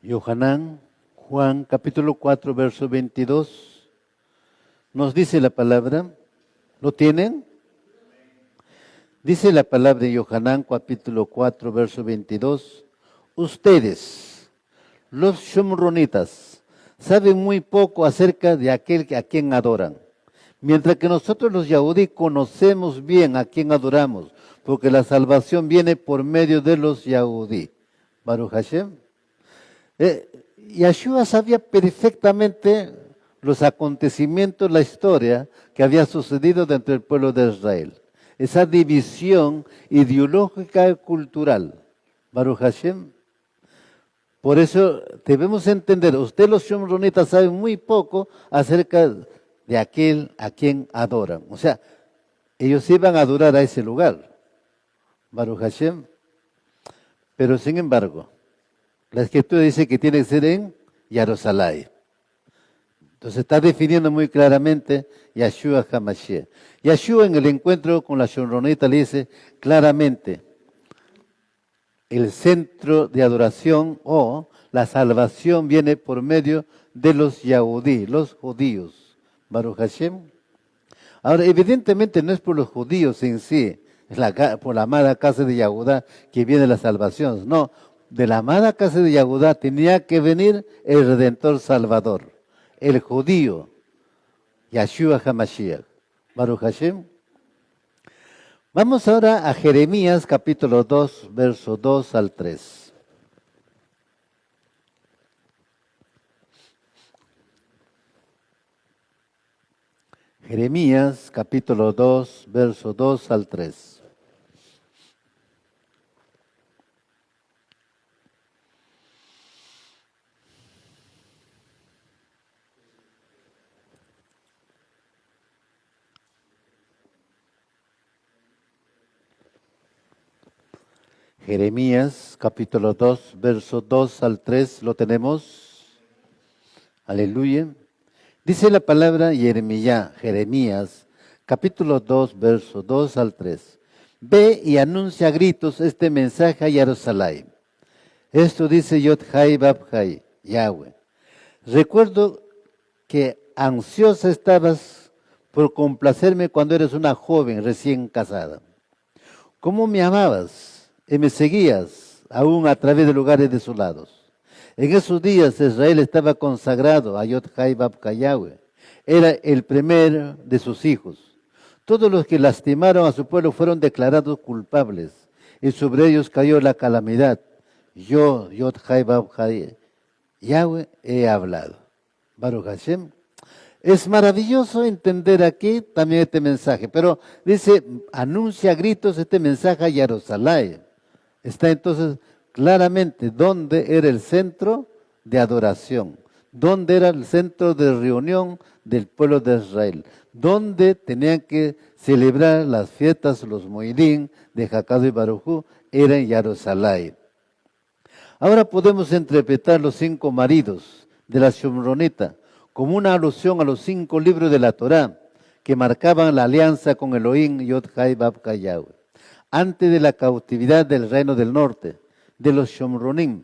Yohanan, Juan capítulo 4, verso 22. Nos dice la palabra, ¿lo tienen? Dice la palabra de Yohanan capítulo 4, verso 22. Ustedes, los shomronitas, saben muy poco acerca de aquel a quien adoran. Mientras que nosotros los yahudí conocemos bien a quien adoramos, porque la salvación viene por medio de los yahudí. Baruch Hashem. Yeshua sabía perfectamente los acontecimientos, la historia que había sucedido dentro del pueblo de Israel. Esa división ideológica y cultural. Baruch Hashem. Por eso debemos entender, ustedes los shomronitas saben muy poco acerca de aquel a quien adoran. O sea, ellos iban a adorar a ese lugar. Baruch Hashem. Pero sin embargo, la Escritura dice que tiene que ser en Jerusalén. Entonces está definiendo muy claramente Yeshua HaMashiach. Yeshua en el encuentro con la shomronita le dice claramente, el centro de adoración o la salvación viene por medio de los Yahudí, los judíos. Baruch Hashem. Ahora, evidentemente no es por los judíos en sí, es por la amada casa de Yahudá que viene la salvación. No, de la amada casa de Yahudá tenía que venir el Redentor Salvador, el judío, Yeshua HaMashiach. Baruch Hashem. Vamos ahora a Jeremías capítulo 2, verso 2 al 3. Jeremías capítulo 2, verso 2 al 3. Jeremías capítulo 2, verso 2 al 3, ¿lo tenemos? Aleluya. Dice la palabra Jeremías, capítulo 2, verso 2 al 3. Ve y anuncia a gritos este mensaje a Jerusalén. Esto dice Yod-Hai Bab-Hai, Yahweh. Recuerdo que ansiosa estabas por complacerme cuando eres una joven recién casada. ¿Cómo me amabas y me seguías aún a través de lugares desolados? En esos días Israel estaba consagrado a Yod-Hai Bab-Hai Yahweh. Era el primero de sus hijos. Todos los que lastimaron a su pueblo fueron declarados culpables y sobre ellos cayó la calamidad. Yo, Yod-Hai Bab-Hai Yahweh, he hablado. Baruch Hashem. Es maravilloso entender aquí también este mensaje, pero dice, anuncia a gritos este mensaje a Jerusalén. Está entonces claramente dónde era el centro de adoración, dónde era el centro de reunión del pueblo de Israel, dónde tenían que celebrar las fiestas, los moedín de Jacob y Barujú, era en Jerusalén. Ahora podemos interpretar los 5 maridos de la Shomronita como una alusión a los 5 libros de la Torá que marcaban la alianza con Elohim Yod-Hai Bab-Hai Yahweh. Antes de la cautividad del reino del norte, de los Shomronim,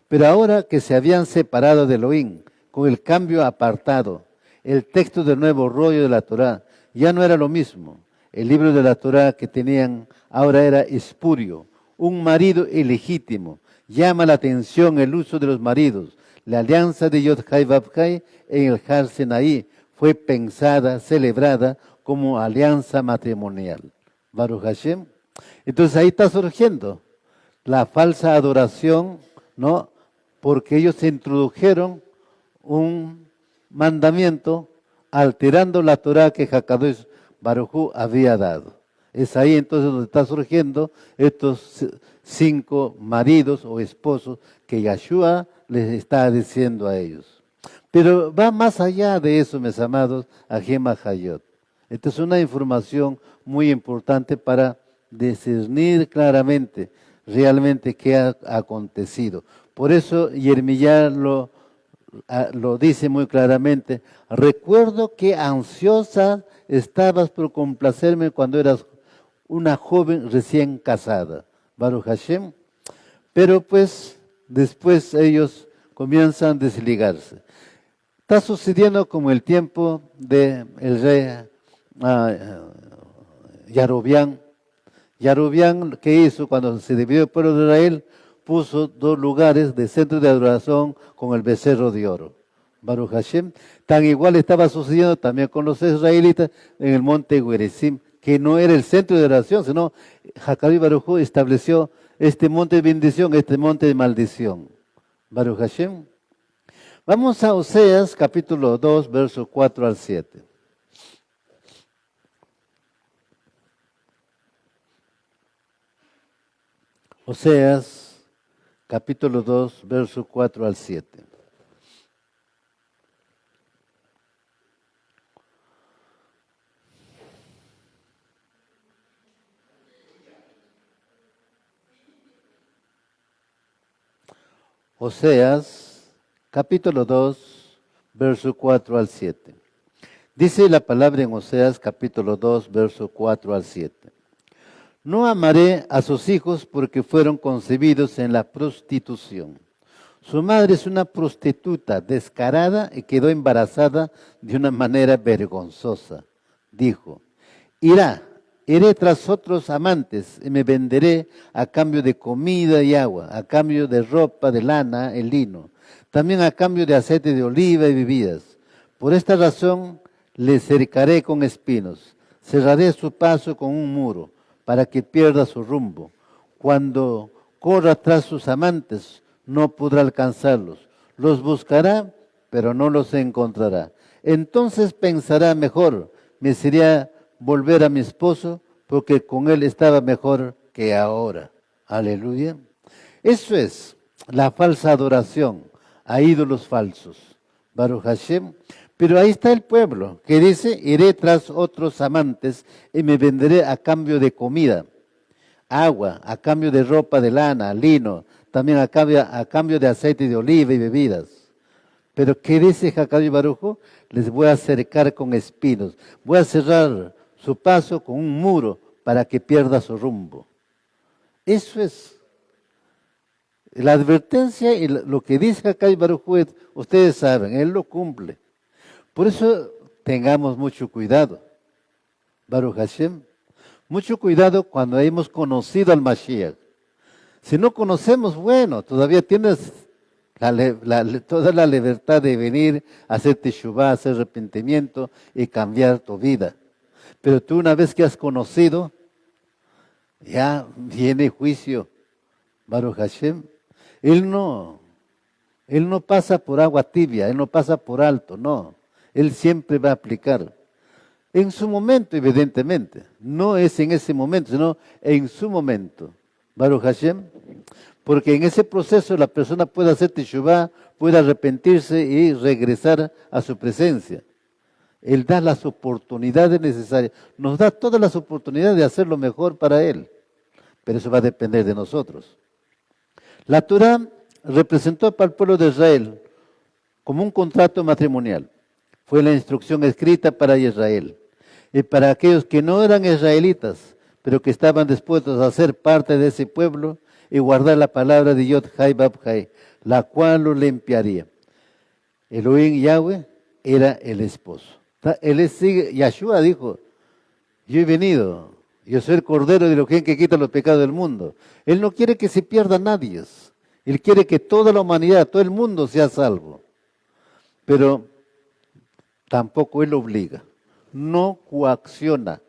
pero ahora que se habían separado de Elohim, con el cambio apartado, el texto del nuevo rollo de la Torá ya no era lo mismo. El libro de la Torá que tenían ahora era espurio, un marido ilegítimo. Llama la atención el uso de los maridos. La alianza de Yod-Hai Bab-Hai en el Har Sinaí fue pensada, celebrada como alianza matrimonial. Baruch Hashem. Entonces ahí está surgiendo la falsa adoración, ¿no? Porque ellos introdujeron un mandamiento alterando la Torah que Hakadosh Baruj Hu había dado. Es ahí entonces donde está surgiendo estos 5 maridos o esposos que Yahshua les está diciendo a ellos. Pero va más allá de eso, mis amados, a Gema Hayot. Esta es una información muy importante para discernir claramente realmente qué ha acontecido. Por eso Jeremías lo dice muy claramente. Recuerdo que ansiosa estabas por complacerme cuando eras una joven recién casada. Baruch Hashem. Pero pues después ellos comienzan a desligarse. Está sucediendo como el tiempo del rey Yarobián. Yarobián, ¿qué hizo cuando se dividió el pueblo de Israel? Puso 2 lugares de centro de adoración con el becerro de oro. Baruch Hashem. Tan igual estaba sucediendo también con los israelitas en el monte Gerizim, que no era el centro de adoración, sino Jacob y Baruj Hu estableció este monte de bendición, este monte de maldición. Baruch Hashem. Vamos a Oseas capítulo 2, versos 4 al 7. Oseas capítulo 2, versos 4 al 7. Oseas, capítulo 2, verso 4 al 7. Dice la palabra en Oseas, capítulo 2, verso 4 al 7. No amaré a sus hijos porque fueron concebidos en la prostitución. Su madre es una prostituta descarada y quedó embarazada de una manera vergonzosa. Dijo, iré tras otros amantes y me venderé a cambio de comida y agua, a cambio de ropa, de lana, el lino, también a cambio de aceite de oliva y bebidas. Por esta razón le cercaré con espinos, cerraré su paso con un muro, para que pierda su rumbo. Cuando corra tras sus amantes, no podrá alcanzarlos. Los buscará, pero no los encontrará. Entonces pensará mejor, me sería volver a mi esposo, porque con él estaba mejor que ahora. Aleluya. Eso es la falsa adoración a ídolos falsos. Baruch Hashem. Pero ahí está el pueblo que dice, iré tras otros amantes y me venderé a cambio de comida, agua, a cambio de ropa de lana, lino, también a cambio de aceite de oliva y bebidas. Pero ¿qué dice Hakadosh Baruj Hu? Les voy a acercar con espinos, voy a cerrar su paso con un muro para que pierda su rumbo. Eso es la advertencia y lo que dice Hakadosh Baruj Hu, ustedes saben, Él lo cumple. Por eso tengamos mucho cuidado, Baruch Hashem, mucho cuidado cuando hemos conocido al Mashiach. Si no conocemos, bueno, todavía tienes toda la libertad de venir a hacer teshuvah, hacer arrepentimiento y cambiar tu vida. Pero tú una vez que has conocido, ya viene juicio, Baruch Hashem. Él no pasa por agua tibia, Él no pasa por alto, no. Él siempre va a aplicar. En su momento, evidentemente. No es en ese momento, sino en su momento. Baruch Hashem. Porque en ese proceso la persona puede hacer teshuvah, puede arrepentirse y regresar a su presencia. Él da las oportunidades necesarias. Nos da todas las oportunidades de hacer lo mejor para Él. Pero eso va a depender de nosotros. La Torah representó para el pueblo de Israel como un contrato matrimonial. Fue la instrucción escrita para Israel. Y para aquellos que no eran israelitas, pero que estaban dispuestos a ser parte de ese pueblo y guardar la palabra de Yod Hai Bab Hai, la cual lo limpiaría. Elohim Yahweh era el esposo. Yahshua dijo, yo he venido, yo soy el Cordero de Elohim que quita los pecados del mundo. Él no quiere que se pierda nadie. Él quiere que toda la humanidad, todo el mundo sea salvo. Pero tampoco Él obliga, no coacciona,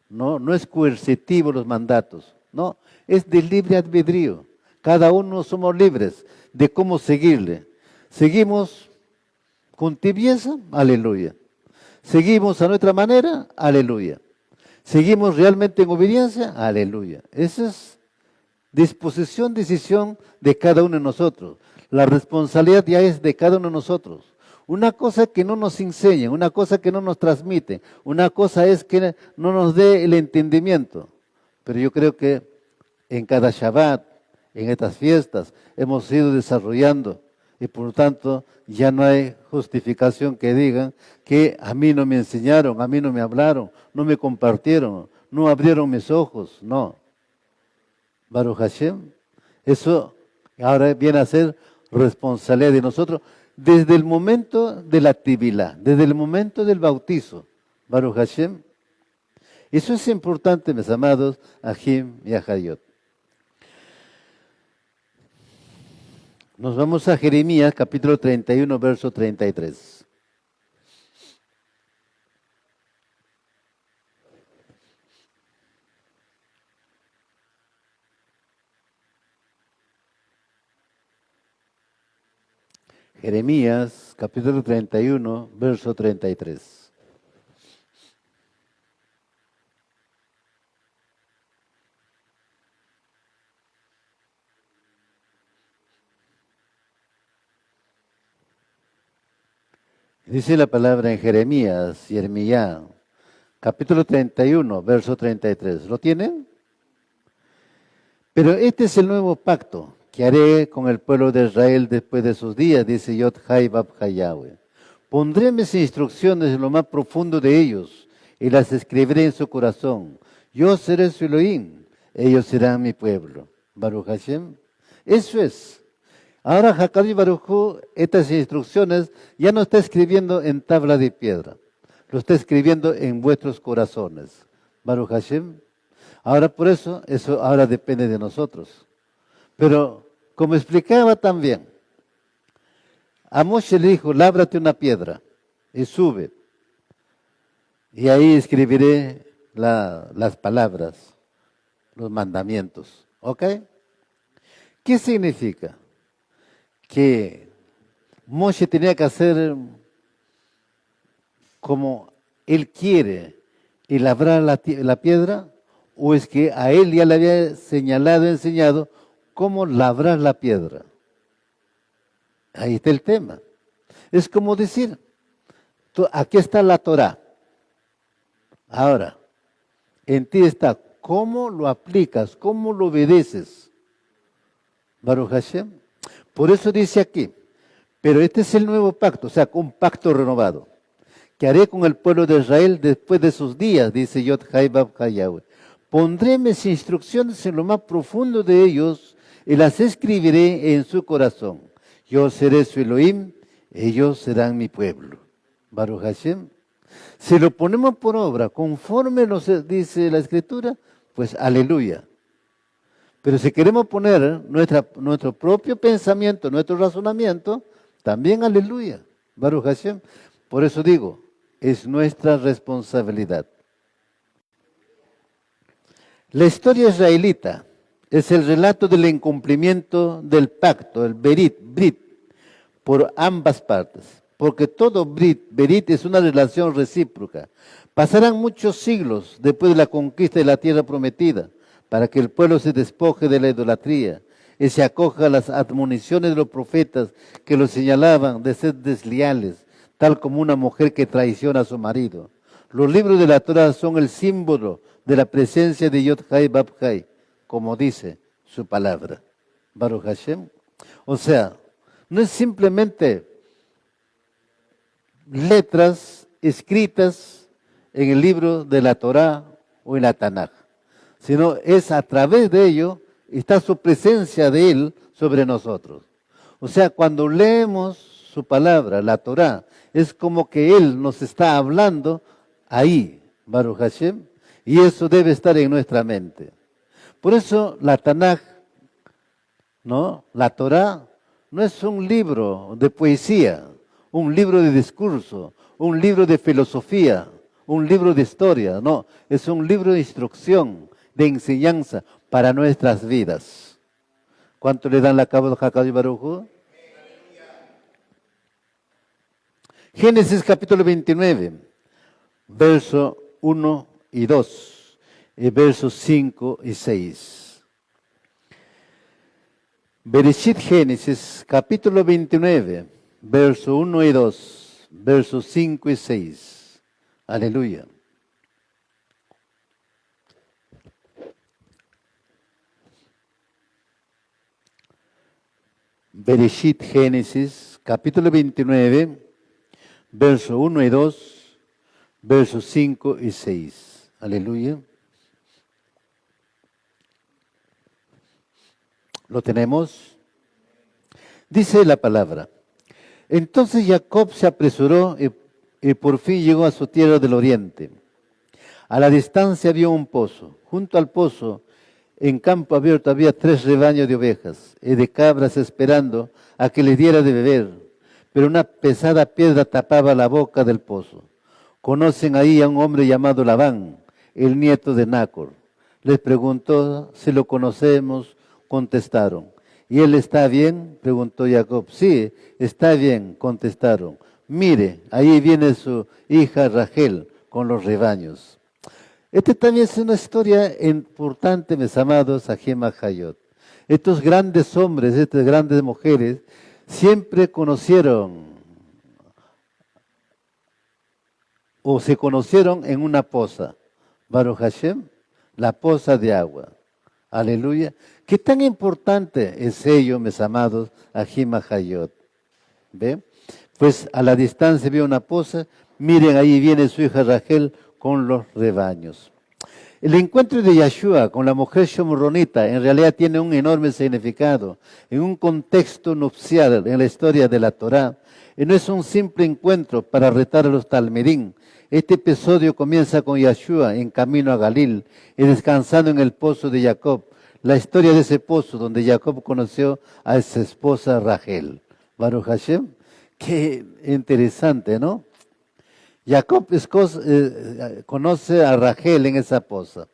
no es coercitivo los mandatos, no, es de libre albedrío. Cada uno somos libres de cómo seguirle. Seguimos con tibieza, aleluya. Seguimos a nuestra manera, aleluya. Seguimos realmente en obediencia, aleluya. Esa es decisión de cada uno de nosotros. La responsabilidad ya es de cada uno de nosotros. Una cosa que no nos enseñen, una cosa que no nos transmiten, una cosa es que no nos dé el entendimiento. Pero yo creo que en cada Shabbat, en estas fiestas, hemos ido desarrollando y por lo tanto ya no hay justificación que digan que a mí no me enseñaron, a mí no me hablaron, no me compartieron, no abrieron mis ojos, no. Baruch Hashem, eso ahora viene a ser responsabilidad de nosotros desde el momento de la tibilá, desde el momento del bautizo. Baruch Hashem. Eso es importante, mis amados, Ajim y Ajayot. Nos vamos a Jeremías, capítulo 31, verso 33. Jeremías, capítulo 31, verso 33. Dice la palabra en Jeremías, capítulo 31, verso 33. ¿Lo tienen? Pero este es el nuevo pacto que haré con el pueblo de Israel después de sus días, dice Yod Hai Bab Hai Yahweh. Pondré mis instrucciones en lo más profundo de ellos y las escribiré en su corazón. Yo seré su Elohim, ellos serán mi pueblo. Baruch Hashem. Eso es. Ahora Hakadosh Baruj Hu, estas instrucciones ya no está escribiendo en tabla de piedra, lo está escribiendo en vuestros corazones. Baruch Hashem. Ahora por eso ahora depende de nosotros. Pero como explicaba también, a Moshe le dijo, lábrate una piedra y sube. Y ahí escribiré las palabras, los mandamientos. ¿Ok? ¿Qué significa? Que Moshe tenía que hacer como él quiere y labrar la piedra, o es que a él ya le había señalado, enseñado cómo labrar la piedra. Ahí está el tema. Es como decir, aquí está la Torah. Ahora, en ti está cómo lo aplicas, cómo lo obedeces. Baruch Hashem. Por eso dice aquí, pero este es el nuevo pacto, o sea, un pacto renovado, que haré con el pueblo de Israel después de sus días, dice Yod Hai Bab Hai Yahweh. Pondré mis instrucciones en lo más profundo de ellos y las escribiré en su corazón. Yo seré su Elohim, ellos serán mi pueblo. Baruch Hashem. Si lo ponemos por obra, conforme nos dice la Escritura, pues aleluya. Pero si queremos poner nuestro propio pensamiento, nuestro razonamiento, también aleluya. Baruch Hashem. Por eso digo, es nuestra responsabilidad. La historia israelita es el relato del incumplimiento del pacto, el Brit, por ambas partes. Porque todo Berit es una relación recíproca. Pasarán muchos siglos después de la conquista de la tierra prometida para que el pueblo se despoje de la idolatría y se acoja a las admoniciones de los profetas que lo señalaban de ser desleales, tal como una mujer que traiciona a su marido. Los libros de la Torah son el símbolo de la presencia de Yod Hai Bab Hai, como dice su palabra. Baruch Hashem. O sea, no es simplemente letras escritas en el libro de la Torá o en la Tanaj, sino es a través de ello está su presencia de Él sobre nosotros. O sea, cuando leemos su palabra, la Torá, es como que Él nos está hablando ahí, Baruch Hashem, y eso debe estar en nuestra mente. Por eso la Tanaj, ¿no? La Torá no es un libro de poesía, un libro de discurso, un libro de filosofía, un libro de historia, no, es un libro de instrucción, de enseñanza para nuestras vidas. ¿Cuánto le dan la cabo de Hakadosh Baruj Hu? Génesis capítulo 29, verso 1 y 2, y versos 5 y 6. Bereshit Génesis capítulo 29, verso 1 y 2, versos 5 y 6. Aleluya. Bereshit Génesis capítulo 29, verso 1 y 2, versos 5 y 6. Aleluya. ¿Lo tenemos? Dice la palabra. Entonces Jacob se apresuró y por fin llegó a su tierra del oriente. A la distancia vio un pozo. Junto al pozo, en campo abierto, había 3 rebaños de ovejas y de cabras esperando a que les diera de beber. Pero una pesada piedra tapaba la boca del pozo. Conocen ahí a un hombre llamado Labán, el nieto de Nacor. Les preguntó si lo conocemos, contestaron. ¿Y él está bien?, preguntó Jacob. Sí, está bien, contestaron. Mire, ahí viene su hija Rachel con los rebaños. Esta también es una historia importante, mis amados, Ajim Hayot. Estos grandes hombres, estas grandes mujeres, siempre conocieron o se conocieron en una poza. Baruch Hashem, la poza de agua. Aleluya. ¿Qué tan importante es ello, mis amados, Ajim Hayot? ¿Ve? Pues a la distancia vio una poza. Miren, ahí viene su hija Rachel con los rebaños. El encuentro de Yeshua con la mujer shomronita en realidad tiene un enorme significado en un contexto nupcial en la historia de la Torá. Y no es un simple encuentro para retar a los talmidín. Este episodio comienza con Yeshua en camino a Galil y descansando en el pozo de Jacob. La historia de ese pozo donde Jacob conoció a su esposa Rachel. Baruch Hashem. Qué interesante, ¿no? Jacob conoce a Rachel en esa poza.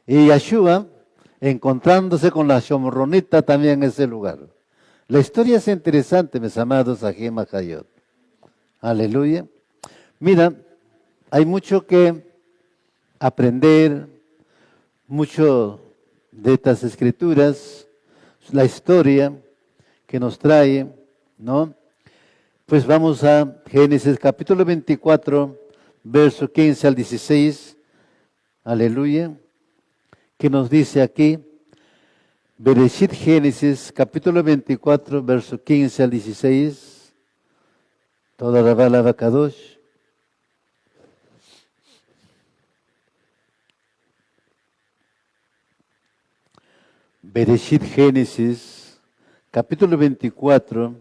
Y Yeshua, encontrándose con la shomronita también en ese lugar. La historia es interesante, mis amados Ajim Hayot. Aleluya. Mira, hay mucho que aprender, mucho de estas escrituras, la historia que nos trae, ¿no? Pues vamos a Génesis capítulo 24, verso 15 al 16. Aleluya. que nos dice aquí, Bereshit Génesis, capítulo 24, verso 15 al 16, toda la bala Bakadosh. Bereshit Génesis, capítulo 24,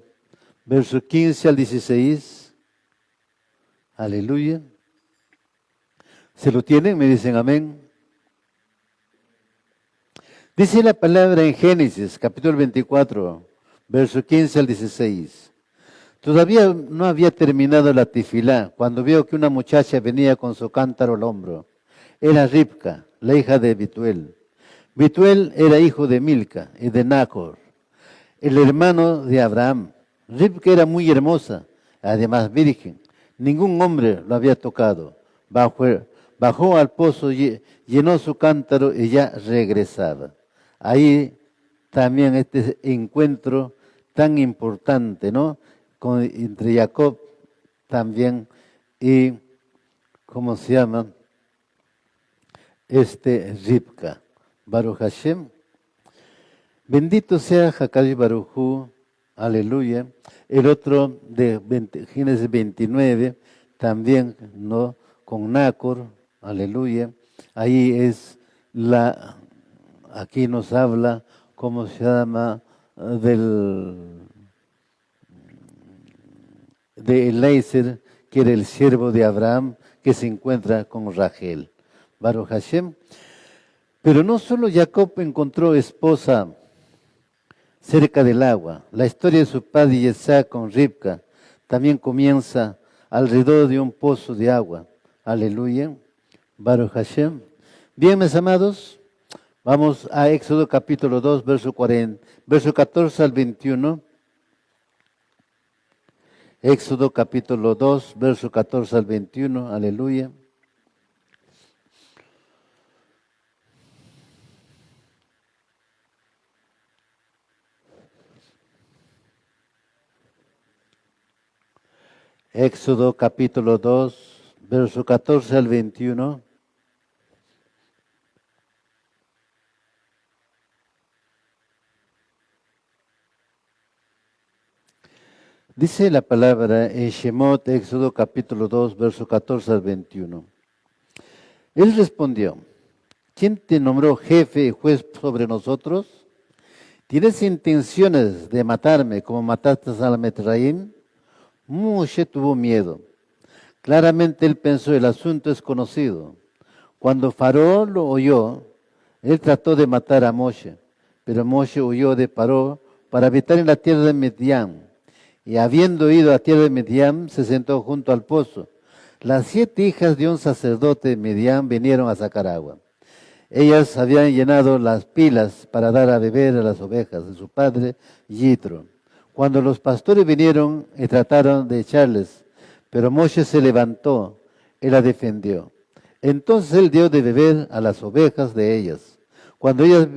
verso 15 al 16. Aleluya. ¿Se lo tienen? Me dicen amén. Dice la palabra en Génesis, capítulo 24, verso 15 al 16. Todavía no había terminado la tefilá cuando vio que una muchacha venía con su cántaro al hombro. Era Ribca, la hija de Bituel. Bituel era hijo de Milca y de Nacor, el hermano de Abraham. Ribca era muy hermosa, además virgen. Ningún hombre lo había tocado. Bajó al pozo, llenó su cántaro y ya regresaba. Ahí también este encuentro tan importante, ¿no? Entre Jacob también y, ¿cómo se llama? Ribka. Baruch Hashem. Bendito sea Hakadosh Baruj Hu, aleluya. El otro de Génesis 29, también, ¿no? Con Nacor, aleluya. Ahí es aquí nos habla, ¿cómo se llama? De Eliezer, que era el siervo de Abraham, que se encuentra con Rachel. Baruch Hashem. Pero no solo Jacob encontró esposa cerca del agua. La historia de su padre Isaac con Ribka también comienza alrededor de un pozo de agua. Aleluya. Baruch Hashem. Bien, mis amados, vamos a Éxodo capítulo 2, verso 14 al 21. Éxodo capítulo 2, verso 14 al 21. Aleluya. Éxodo capítulo 2, verso 14 al 21. Dice la palabra en Shemot, Éxodo capítulo 2, verso 14 al 21. Él respondió, ¿quién te nombró jefe y juez sobre nosotros? ¿Tienes intenciones de matarme como mataste a Metraim? Moshe tuvo miedo. Claramente él pensó, el asunto es conocido. Cuando Faraón lo oyó, él trató de matar a Moshe, pero Moshe huyó de Paró para habitar en la tierra de Midian. Y habiendo ido a tierra de Midian, se sentó junto al pozo. Las 7 hijas de un sacerdote de Midian vinieron a sacar agua. Ellas habían llenado las pilas para dar a beber a las ovejas de su padre Yitro. Cuando los pastores vinieron y trataron de echarles, pero Moshe se levantó y la defendió. Entonces él dio de beber a las ovejas de ellas. Cuando ellas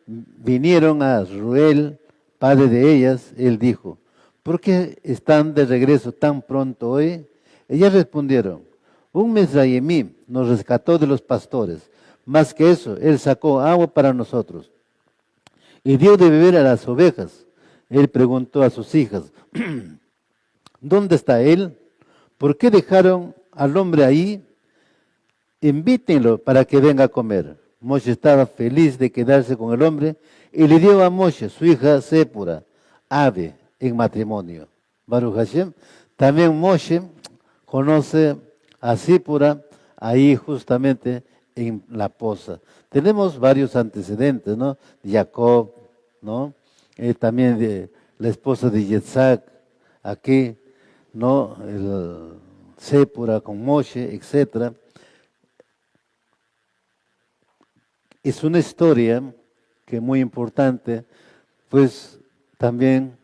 vinieron a Ruel, padre de ellas, él dijo, ¿por qué están de regreso tan pronto hoy? Ellas respondieron, un Misraimí nos rescató de los pastores. Más que eso, él sacó agua para nosotros y dio de beber a las ovejas. Él preguntó a sus hijas, ¿dónde está él? ¿Por qué dejaron al hombre ahí? Invítenlo para que venga a comer. Moshe estaba feliz de quedarse con el hombre y le dio a Moshe, su hija Sépura, ave en matrimonio. Baruch Hashem. También Moshe conoce a Sépura ahí justamente en la poza. Tenemos varios antecedentes, ¿no? Jacob, ¿no? También de la esposa de Yitzhak, aquí, ¿no? Sépura con Moshe, etcétera. Es una historia que es muy importante, pues también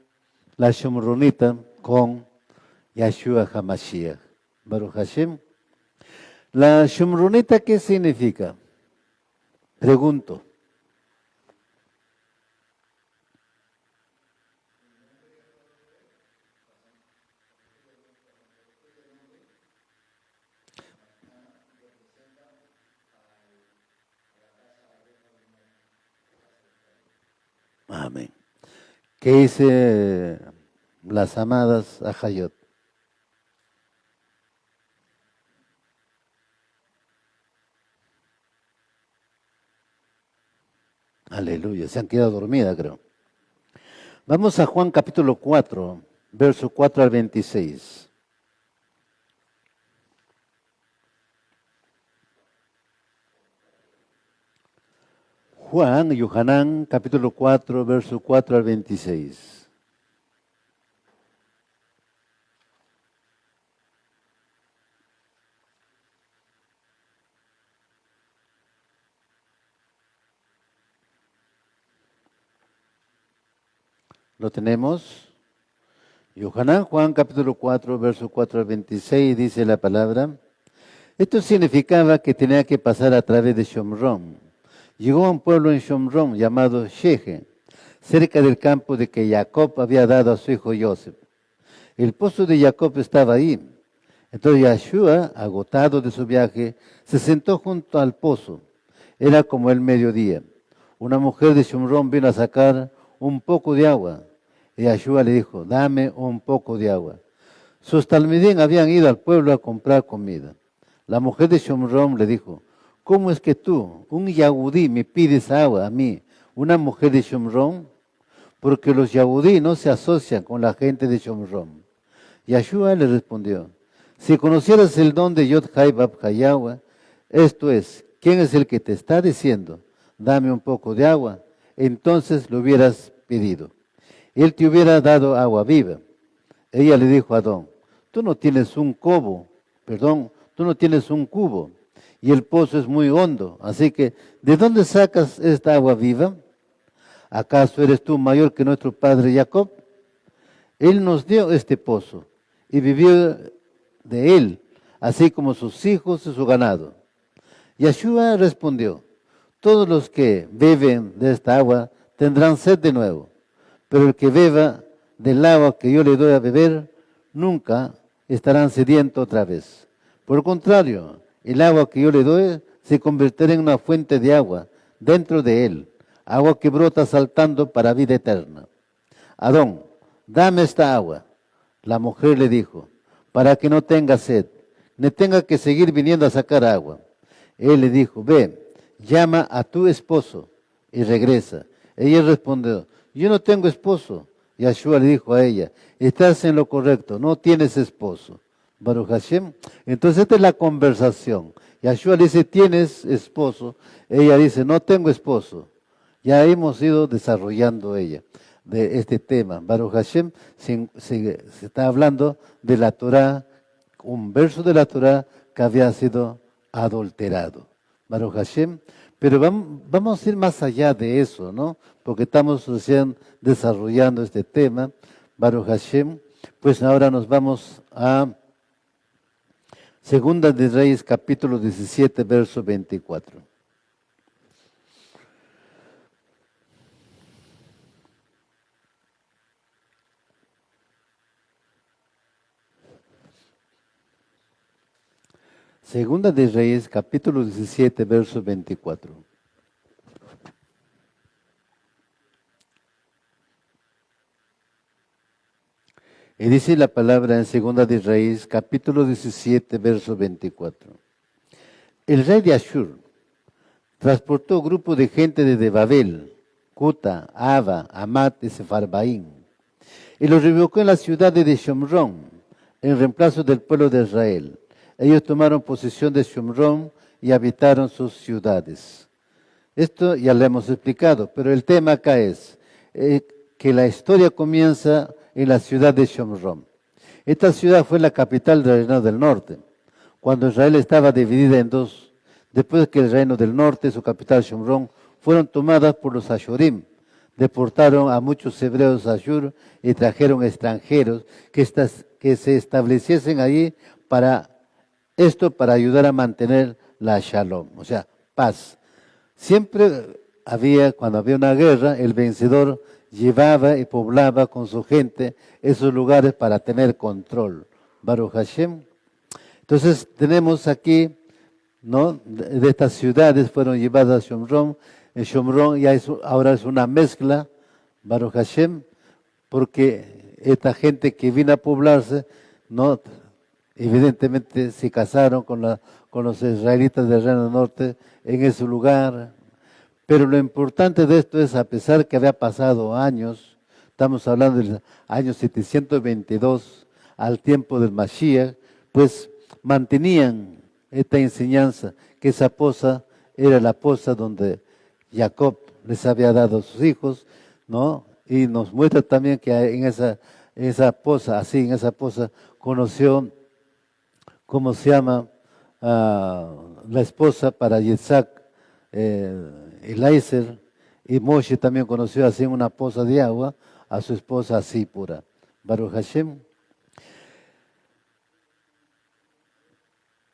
la Shomronita con Yahshua HaMashiach. Baruch Hashem. La Shomronita, ¿qué significa? Pregunto. Amén. ¿Qué dice las amadas Ajayot? Aleluya, se han quedado dormidas, creo. Vamos a Juan capítulo 4, verso 4 al 26. Juan, Yohanan, capítulo 4, verso 4 al 26. ¿Lo tenemos? Yohanan, Juan, capítulo 4, verso 4 al 26, dice la palabra. Esto significaba que tenía que pasar a través de Shomrón. Llegó a un pueblo en Shomrón llamado Sheje, cerca del campo de que Jacob había dado a su hijo Joseph. El pozo de Jacob estaba ahí. Entonces Yahshua, agotado de su viaje, se sentó junto al pozo. Era como el mediodía. Una mujer de Shomrón vino a sacar un poco de agua. Y Yahshua le dijo, dame un poco de agua. Sus talmidín habían ido al pueblo a comprar comida. La mujer de Shomrón le dijo, ¿cómo es que tú, un yahudí, me pides agua a mí, una mujer de Shomrón? Porque los yahudí no se asocian con la gente de Shomrón. Yahshua le respondió, si conocieras el don de Yod Hai Bab Hayawa, esto es, ¿quién es el que te está diciendo, dame un poco de agua? Entonces lo hubieras pedido. Él te hubiera dado agua viva. Ella le dijo a Adón, tú no tienes un cubo, y el pozo es muy hondo, así que, ¿de dónde sacas esta agua viva? ¿Acaso eres tú mayor que nuestro padre Jacob? Él nos dio este pozo y vivió de él, así como sus hijos y su ganado. Yahshua respondió, todos los que beben de esta agua tendrán sed de nuevo, pero el que beba del agua que yo le doy a beber, nunca estarán sedientos otra vez. Por el contrario, el agua que yo le doy se convertirá en una fuente de agua dentro de él, agua que brota saltando para vida eterna. Adón, dame esta agua. La mujer le dijo, para que no tenga sed, ni tenga que seguir viniendo a sacar agua. Él le dijo, ve, llama a tu esposo y regresa. Ella respondió, yo no tengo esposo. Yahshua le dijo a ella, estás en lo correcto, no tienes esposo. Baruch Hashem. Entonces esta es la conversación. Yahshua dice, ¿tienes esposo? Ella dice, no tengo esposo. Ya hemos ido desarrollando de este tema. Baruch Hashem se está hablando de la Torah, un verso de la Torah que había sido adulterado. Baruch Hashem. Pero vamos a ir más allá de eso, ¿no? Porque estamos recién desarrollando este tema. Baruch Hashem. Pues ahora nos vamos a Segunda de Reyes, capítulo 17, verso 24. Segunda de Reyes, capítulo 17, verso 24. Y dice la palabra en Segunda de Reyes, capítulo 17, verso 24. El rey de Ashur transportó grupo de gente desde Babel, Cuta, Ava, Amat y Sefarbaín, y los reubicó en la ciudad de Shomrón, en reemplazo del pueblo de Israel. Ellos tomaron posesión de Shomrón y habitaron sus ciudades. Esto ya lo hemos explicado, pero el tema acá es que la historia comienza en la ciudad de Shomrón. Esta ciudad fue la capital del reino del norte, cuando Israel estaba dividida en dos, después que el reino del norte, su capital Shomrón, fueron tomadas por los Ashurim. Deportaron a muchos hebreos a Ashur y trajeron extranjeros que se estableciesen allí para ayudar a mantener la Shalom, o sea, paz. Siempre cuando había una guerra, el vencedor llevaba y poblaba con su gente esos lugares para tener control. Baruch Hashem. Entonces tenemos aquí, ¿no? De estas ciudades fueron llevadas a Shomrón. En Shomrón ahora es una mezcla Baruch Hashem, porque esta gente que vino a poblarse, no, evidentemente se casaron con los israelitas del Reino del Norte en ese lugar. Pero lo importante de esto es, a pesar que había pasado años, estamos hablando del año 722, al tiempo del Mashiach, pues mantenían esta enseñanza, que esa poza era la poza donde Jacob les había dado a sus hijos, ¿no? Y nos muestra también que en esa poza, así en esa poza, conoció, ¿cómo se llama? La esposa para Yitzhak, Eliezer, y Moshe también conoció así en una poza de agua a su esposa Zipora. Baruch Hashem.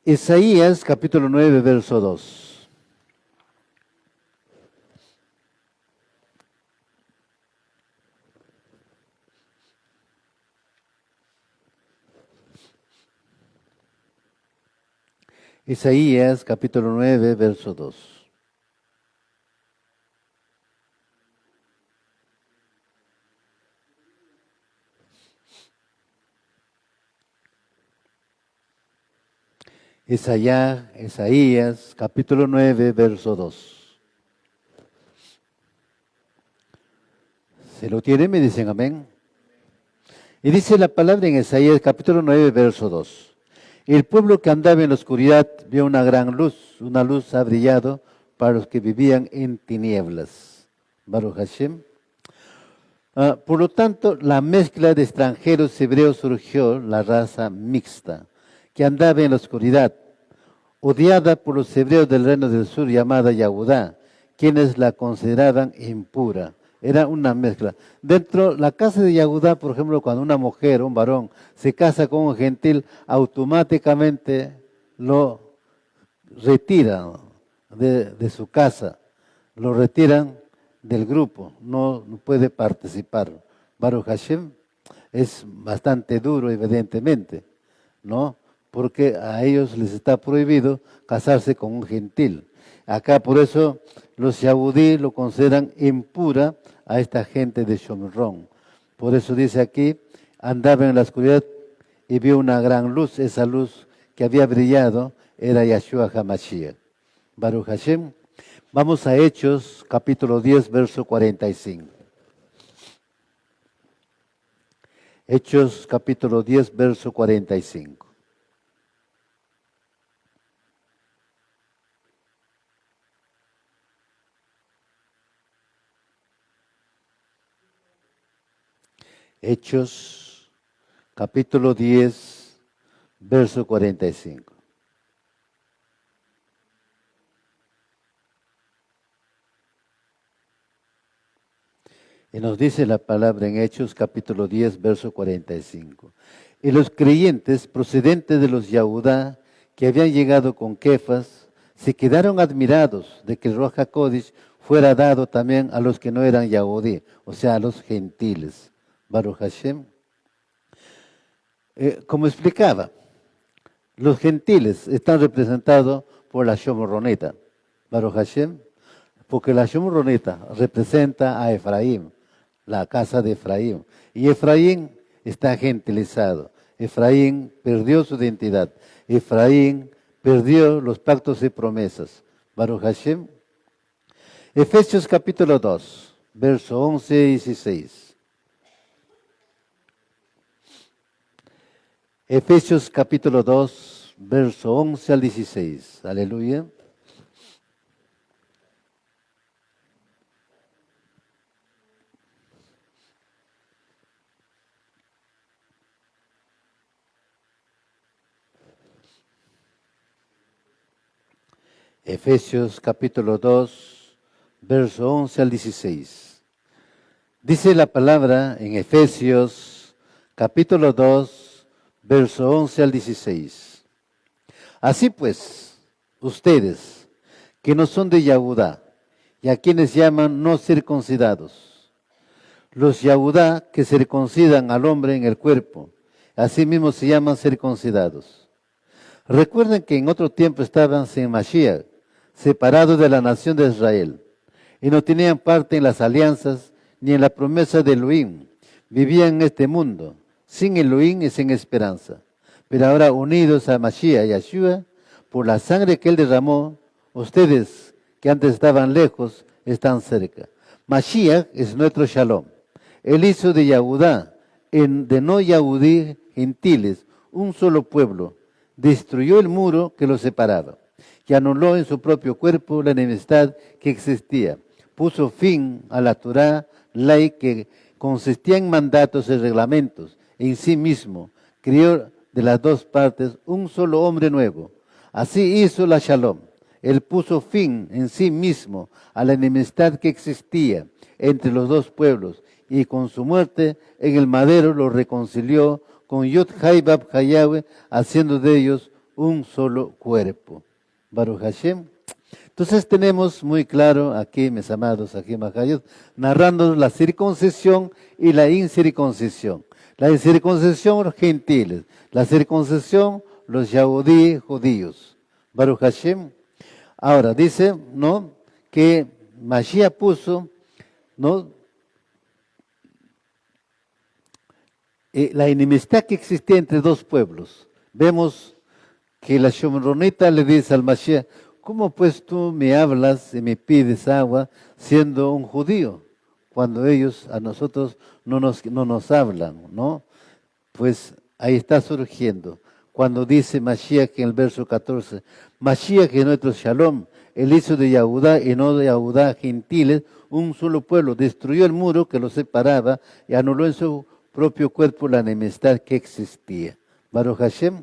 Isaías capítulo 9, verso 2. Isaías capítulo 9, verso 2. Isaías capítulo 9, verso 2. ¿Se lo tienen? Me dicen amén. Y dice la palabra en Isaías capítulo 9, verso 2. El pueblo que andaba en la oscuridad vio una gran luz, una luz ha brillado para los que vivían en tinieblas. Baruch Hashem. Por lo tanto, la mezcla de extranjeros hebreos surgió, la raza mixta, que andaba en la oscuridad, odiada por los hebreos del reino del sur llamada Yahudá, quienes la consideraban impura. Era una mezcla. Dentro de la casa de Yahudá, por ejemplo, cuando una mujer, un varón, se casa con un gentil, automáticamente lo retiran de su casa, lo retiran del grupo, no puede participar. Baruch Hashem es bastante duro, evidentemente, ¿no? Porque a ellos les está prohibido casarse con un gentil. Acá por eso los yahudí lo consideran impura a esta gente de Shomrón. Por eso dice aquí, andaba en la oscuridad y vio una gran luz. Esa luz que había brillado era Yahshua HaMashiach. Baruch Hashem. Vamos a Hechos, capítulo 10, verso 45. Hechos, capítulo 10, verso 45. Hechos, capítulo 10, verso 45. Y nos dice la palabra en Hechos, capítulo 10, verso 45. Y los creyentes procedentes de los Yahudá, que habían llegado con Kefas, se quedaron admirados de que el Ruach HaKodesh fuera dado también a los que no eran Yahudí, o sea, a los gentiles. Baruch Hashem. Como explicaba, los gentiles están representados por la Shomroneta, Baruch Hashem, porque la Shomroneta representa a Efraín, la casa de Efraín. Y Efraín está gentilizado. Efraín perdió su identidad. Efraín perdió los pactos y promesas. Baruch Hashem. Efesios capítulo 2, verso 11 y 16. Efesios capítulo 2, verso 11 al 16. Aleluya. Efesios capítulo 2, verso 11 al 16. Dice la palabra en Efesios capítulo 2, verso 11 al 16. Así pues, ustedes, que no son de Yahudá, y a quienes llaman no circuncidados, los Yahudá que circuncidan al hombre en el cuerpo, asimismo se llaman circuncidados. Recuerden que en otro tiempo estaban sin Mashiach, separados de la nación de Israel, y no tenían parte en las alianzas ni en la promesa de Elohim. Vivían en este mundo, sin Elohim y sin esperanza. Pero ahora unidos a Mashiach y Yeshua, por la sangre que Él derramó, ustedes que antes estaban lejos, están cerca. Mashiach es nuestro Shalom. Él hizo de Yahudá, de no Yahudí, gentiles, un solo pueblo. Destruyó el muro que los separaba y anuló en su propio cuerpo la enemistad que existía. Puso fin a la Torá, ley que consistía en mandatos y reglamentos. En sí mismo crió de las dos partes un solo hombre nuevo. Así hizo la Shalom. Él puso fin en sí mismo a la enemistad que existía entre los dos pueblos y con su muerte en el madero los reconcilió con Yod Hai Bab Yahweh, haciendo de ellos un solo cuerpo. Baruch Hashem. Entonces tenemos muy claro aquí, mis amados, aquí Mahayot, narrando la circuncisión y la incircuncisión. La incircuncisión, los gentiles. La circuncisión, los Yahudí, judíos. Baruch Hashem. Ahora, dice, ¿no?, que Mashiach puso, ¿no?, la enemistad que existía entre dos pueblos. Vemos que la Shomronita le dice al Mashiach, ¿cómo pues tú me hablas y me pides agua siendo un judío? Cuando ellos a nosotros no nos hablan, ¿no? Pues ahí está surgiendo. Cuando dice Mashiach en el verso 14, Mashiach es nuestro Shalom, Él hizo de Yahudá y no de Yahudá gentiles un solo pueblo, destruyó el muro que los separaba y anuló en su propio cuerpo la enemistad que existía. Baruch Hashem,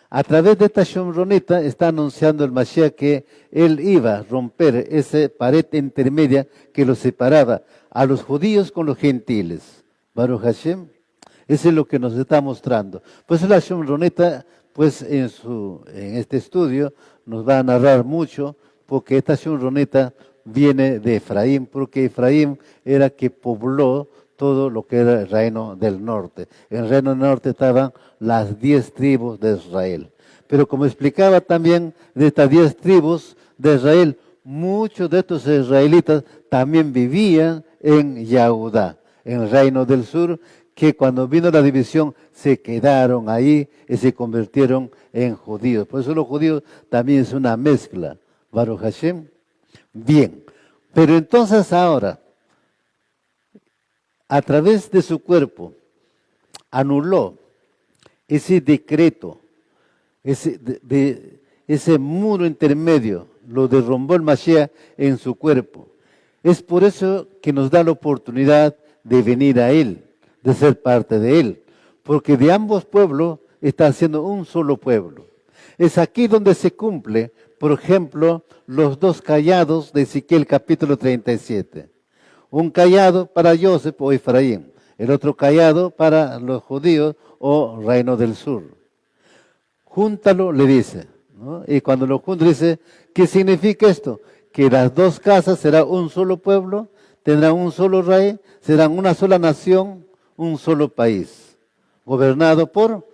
a través de esta Shomronita está anunciando el Mashiach que Él iba a romper esa pared intermedia que los separaba a los judíos con los gentiles. Baruch Hashem, eso es lo que nos está mostrando. Pues la Shomronita, pues en este estudio nos va a narrar mucho, porque esta Shomronita viene de Efraín, porque Efraín era que pobló todo lo que era el reino del norte. En el reino del norte estaban las 10 tribus de Israel. Pero como explicaba también, de estas 10 tribus de Israel, muchos de estos israelitas también vivían en Yahudá, en el reino del sur, que cuando vino la división se quedaron ahí y se convirtieron en judíos. Por eso los judíos también es una mezcla. Baruch Hashem. Bien, pero entonces ahora, a través de su cuerpo, anuló ese decreto, ese muro intermedio, lo derrumbó el Mashiach en su cuerpo. Es por eso que nos da la oportunidad de venir a Él, de ser parte de Él, porque de ambos pueblos está haciendo un solo pueblo. Es aquí donde se cumple, por ejemplo, los dos callados de Ezequiel capítulo 37. Un callado para Joseph o Efraín, el otro callado para los judíos o reino del sur. Júntalo, le dice, ¿no? Y cuando lo junta dice, ¿qué significa esto? Que las dos casas serán un solo pueblo, tendrán un solo rey, serán una sola nación, un solo país, gobernado por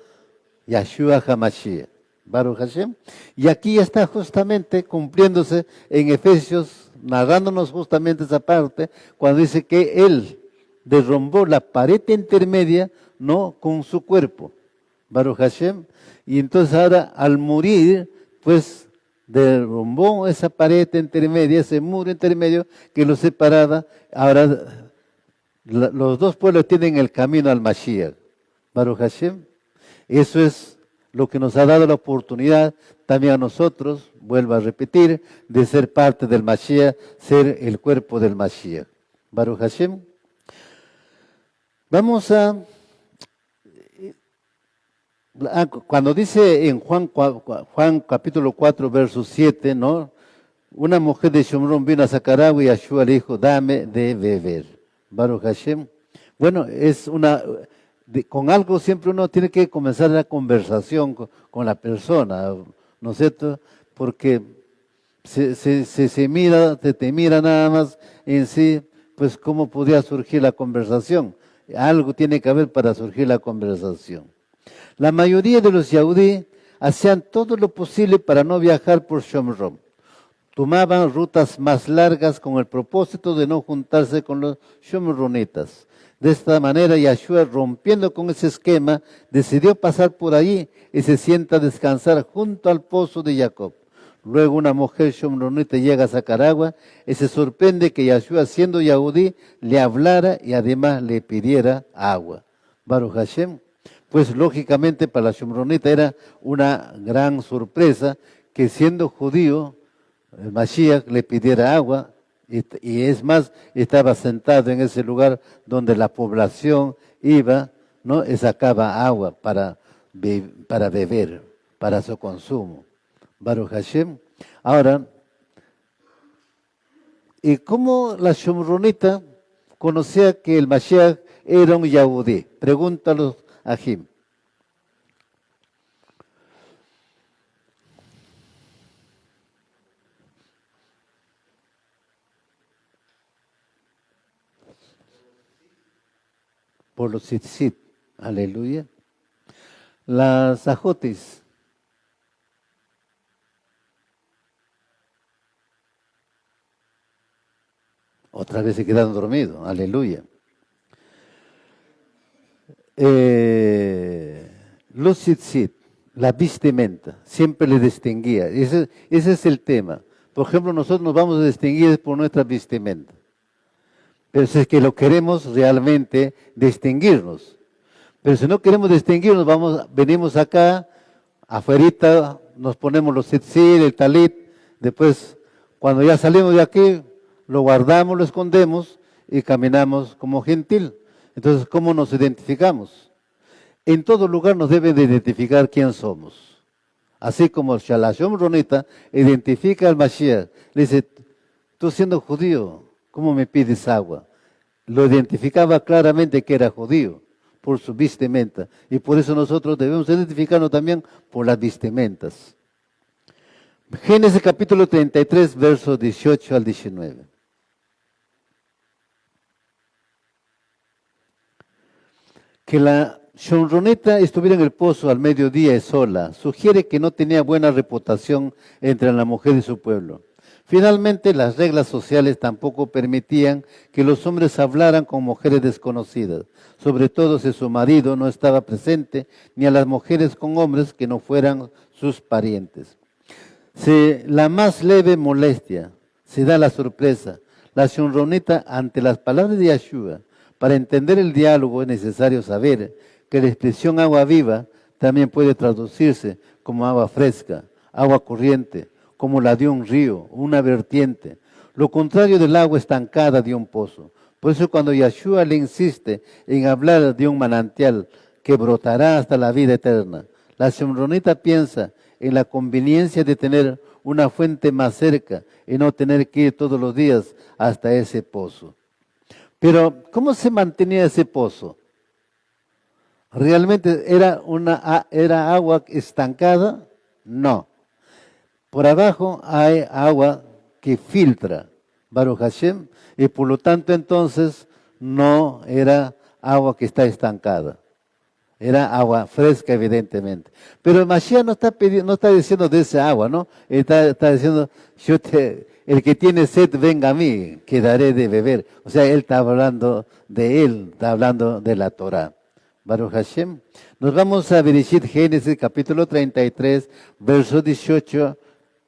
Yeshua HaMashiach. Baruch Hashem. Y aquí está justamente cumpliéndose en Efesios, narrándonos justamente esa parte, cuando dice que Él derrumbó la pared intermedia, no con su cuerpo. Baruch Hashem. Y entonces ahora al morir, pues derrumbó esa pared intermedia, ese muro intermedio que los separaba. Ahora los dos pueblos tienen el camino al Mashiach. Baruch Hashem. Eso es lo que nos ha dado la oportunidad también a nosotros, vuelvo a repetir, de ser parte del Mashiach, ser el cuerpo del Mashiach. Baruch Hashem. Vamos cuando dice en Juan capítulo 4, verso 7, ¿no? Una mujer de Shomrón vino a sacar agua y Yeshua le dijo, dame de beber. Baruch Hashem. Bueno, es con algo siempre uno tiene que comenzar la conversación con la persona, ¿no es cierto? Porque se mira, te mira nada más en sí, pues cómo podría surgir la conversación. Algo tiene que haber para surgir la conversación. La mayoría de los Yahudí hacían todo lo posible para no viajar por Shomrón. tomaban rutas más largas con el propósito de no juntarse con los shomronitas. De esta manera, Yahshua, rompiendo con ese esquema, decidió pasar por allí y se sienta a descansar junto al pozo de Jacob. Luego una mujer shomronita llega a sacar agua y se sorprende que Yahshua, siendo Yahudí, le hablara y además le pidiera agua. Baruch Hashem. Pues lógicamente para la shomronita era una gran sorpresa que siendo judío, el Mashiach le pidiera agua, y es más, estaba sentado en ese lugar donde la población iba, ¿no? Y sacaba agua para beber, para su consumo. Baruch Hashem. Ahora, ¿y cómo la shomronita conocía que el Mashiach era un Yahudí? Pregúntalo a Jim. Por los tzitzit, aleluya. Las ajotis, otra vez se quedaron dormidos, aleluya. Los tzitzit, la vestimenta, siempre le distinguía. Ese es el tema. Por ejemplo, nosotros nos vamos a distinguir por nuestra vestimenta. Pero si es que lo queremos realmente distinguirnos. Pero si no queremos distinguirnos, venimos acá, afuerita, nos ponemos los tzitzit, el talit, después cuando ya salimos de aquí, lo guardamos, lo escondemos y caminamos como gentil. Entonces, ¿cómo nos identificamos? En todo lugar nos deben de identificar quién somos. Así como Shalashom Ronita identifica al Mashiach, le dice, tú siendo judío, ¿cómo me pides agua? Lo identificaba claramente que era judío por su vestimenta. Y por eso nosotros debemos identificarnos también por las vestimentas. Génesis capítulo 33, versos 18 al 19. Que la shomronita estuviera en el pozo al mediodía y sola, sugiere que no tenía buena reputación entre la mujer y su pueblo. Finalmente, las reglas sociales tampoco permitían que los hombres hablaran con mujeres desconocidas, sobre todo si su marido no estaba presente, ni a las mujeres con hombres que no fueran sus parientes. Si la más leve molestia se da la sorpresa, la shomronita ante las palabras de Yahshua, para entender el diálogo es necesario saber que la expresión agua viva también puede traducirse como agua fresca, agua corriente, como la de un río, una vertiente. Lo contrario del agua estancada de un pozo. Por eso cuando Yahshua le insiste en hablar de un manantial que brotará hasta la vida eterna, la shomronita piensa en la conveniencia de tener una fuente más cerca y no tener que ir todos los días hasta ese pozo. Pero, ¿cómo se mantenía ese pozo? ¿Realmente era agua estancada? No. Por abajo hay agua que filtra, Baruch Hashem, y por lo tanto entonces no era agua que está estancada. Era agua fresca, evidentemente. Pero el Mashiach no está diciendo de esa agua, ¿no? Está diciendo, el que tiene sed, venga a mí, que daré de beber. O sea, él está hablando de él, está hablando de la Torah. Baruch Hashem. Nos vamos a Bereshit Génesis, capítulo 33, versos 18